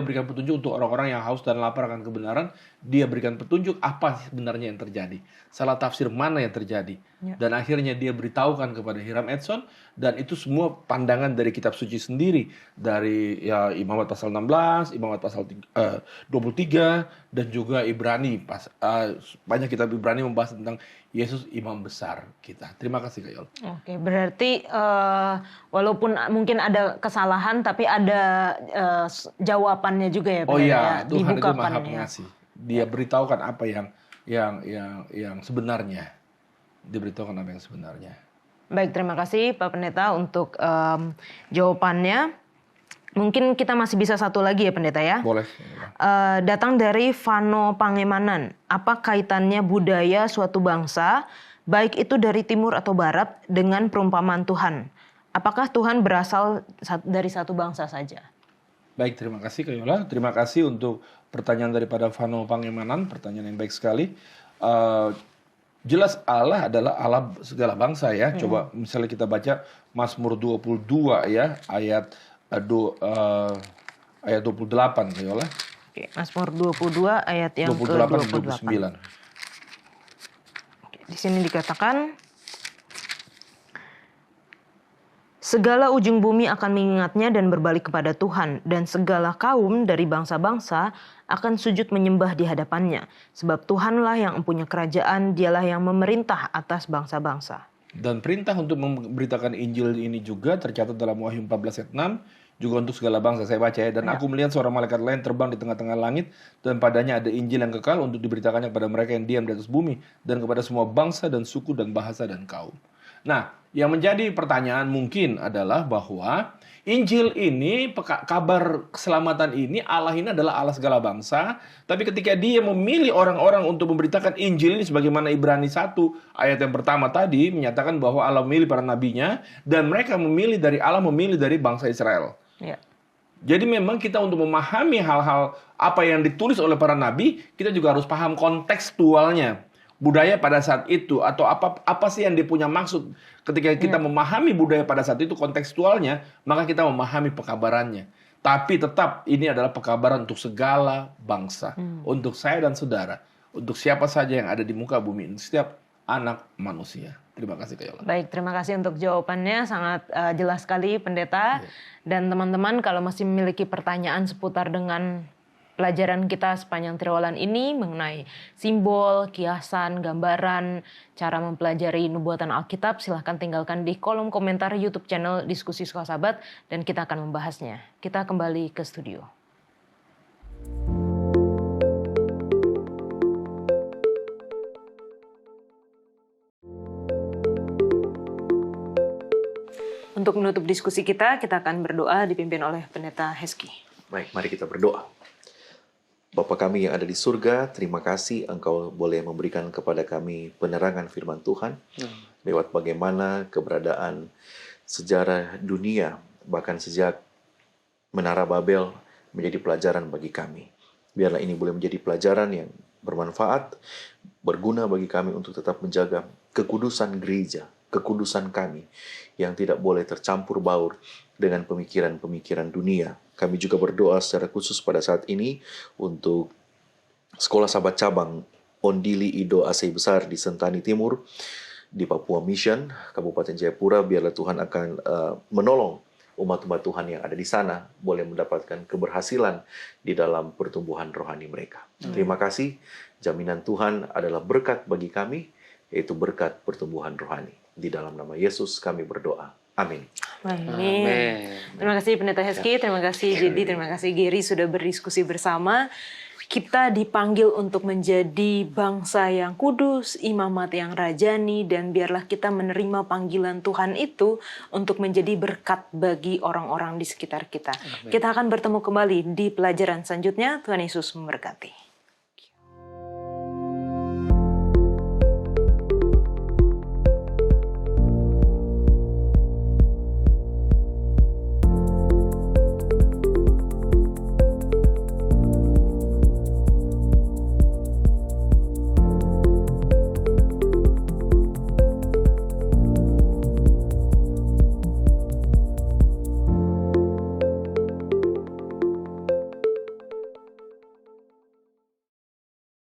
berikan petunjuk untuk orang-orang yang haus dan lapar akan kebenaran. Dia berikan petunjuk apa sebenarnya yang terjadi. Salah tafsir mana yang terjadi. Ya. Dan akhirnya dia beritahukan kepada Hiram Edson. Dan itu semua pandangan dari kitab suci sendiri. Dari ya, Imamat pasal 16, Imamat pasal 23, dan juga Ibrani. Banyak kitab Ibrani membahas tentang Yesus imam besar kita. Terima kasih Kak Yol. Oke, berarti walaupun mungkin ada kesalahan, tapi ada jawabannya juga ya. Oh iya, ya, Tuhan itu Maha Pengasih. Dia beritahukan apa yang sebenarnya. Dia beritahukan apa yang sebenarnya. Baik, terima kasih Pak Pendeta untuk jawabannya. Mungkin kita masih bisa satu lagi ya Pendeta ya. Boleh. Datang dari Vano Pangemanan. Apa kaitannya budaya suatu bangsa, baik itu dari timur atau barat, dengan perumpamaan Tuhan? Apakah Tuhan berasal dari satu bangsa saja? Baik, terima kasih Kak Yola. Terima kasih untuk pertanyaan daripada Vano Pangemanan. Pertanyaan yang baik sekali. Jelas Allah adalah Allah segala bangsa ya. Coba misalnya kita baca Mazmur 22 ya, ayat 28 Kak Yola. Oke, Mazmur 22 ayat yang 28. Oke, di sini dikatakan, segala ujung bumi akan mengingatnya dan berbalik kepada Tuhan, dan segala kaum dari bangsa-bangsa akan sujud menyembah di hadapannya. Sebab Tuhanlah yang mempunyai kerajaan, Dialah yang memerintah atas bangsa-bangsa. Dan perintah untuk memberitakan Injil ini juga tercatat dalam Wahyu 14 ayat 6. Juga untuk segala bangsa, saya baca ya. Dan aku melihat seorang malaikat lain terbang di tengah-tengah langit, dan padanya ada Injil yang kekal untuk diberitakannya kepada mereka yang diam di atas bumi, dan kepada semua bangsa dan suku dan bahasa dan kaum. Nah, yang menjadi pertanyaan mungkin adalah bahwa Injil ini, kabar keselamatan ini, Allah ini adalah Allah segala bangsa. Tapi ketika dia memilih orang-orang untuk memberitakan Injil ini, sebagaimana Ibrani 1 ayat yang pertama tadi menyatakan bahwa Allah memilih para nabinya, dan mereka memilih dari bangsa Israel. Ya. Jadi memang kita untuk memahami hal-hal apa yang ditulis oleh para nabi, kita juga harus paham kontekstualnya. Budaya pada saat itu, atau apa sih yang dia punya maksud. Ketika kita memahami budaya pada saat itu kontekstualnya, maka kita memahami pekabarannya. Tapi tetap ini adalah pekabaran untuk segala bangsa, untuk saya dan saudara, untuk siapa saja yang ada di muka bumi, setiap anak manusia. Terima kasih Kak Yola. Baik, terima kasih untuk jawabannya, sangat jelas sekali Pendeta. Dan teman-teman kalau masih memiliki pertanyaan seputar dengan pelajaran kita sepanjang triwulan ini mengenai simbol, kiasan, gambaran, cara mempelajari nubuatan Alkitab, silahkan tinggalkan di kolom komentar YouTube channel Diskusi Sekolah Sahabat dan kita akan membahasnya. Kita kembali ke studio. Untuk menutup diskusi kita akan berdoa dipimpin oleh Pendeta Heski. Baik, mari kita berdoa. Bapa kami yang ada di surga, terima kasih Engkau boleh memberikan kepada kami penerangan firman Tuhan lewat bagaimana keberadaan sejarah dunia, bahkan sejak Menara Babel menjadi pelajaran bagi kami. Biarlah ini boleh menjadi pelajaran yang bermanfaat, berguna bagi kami untuk tetap menjaga kekudusan gereja, kekudusan kami yang tidak boleh tercampur baur dengan pemikiran-pemikiran dunia. Kami juga berdoa secara khusus pada saat ini untuk Sekolah Sahabat Cabang Ondili Ido Aceh Besar di Sentani Timur, di Papua Mission, Kabupaten Jayapura. Biarlah Tuhan akan menolong umat-umat Tuhan yang ada di sana boleh mendapatkan keberhasilan di dalam pertumbuhan rohani mereka. Terima kasih, jaminan Tuhan adalah berkat bagi kami, yaitu berkat pertumbuhan rohani. Di dalam nama Yesus kami berdoa. Amin. Amin. Terima kasih Pendeta Heski, terima kasih Jadi, terima kasih Gary sudah berdiskusi bersama. Kita dipanggil untuk menjadi bangsa yang kudus, imamat yang rajani, dan biarlah kita menerima panggilan Tuhan itu untuk menjadi berkat bagi orang-orang di sekitar kita. Amin. Kita akan bertemu kembali di pelajaran selanjutnya. Tuhan Yesus memberkati.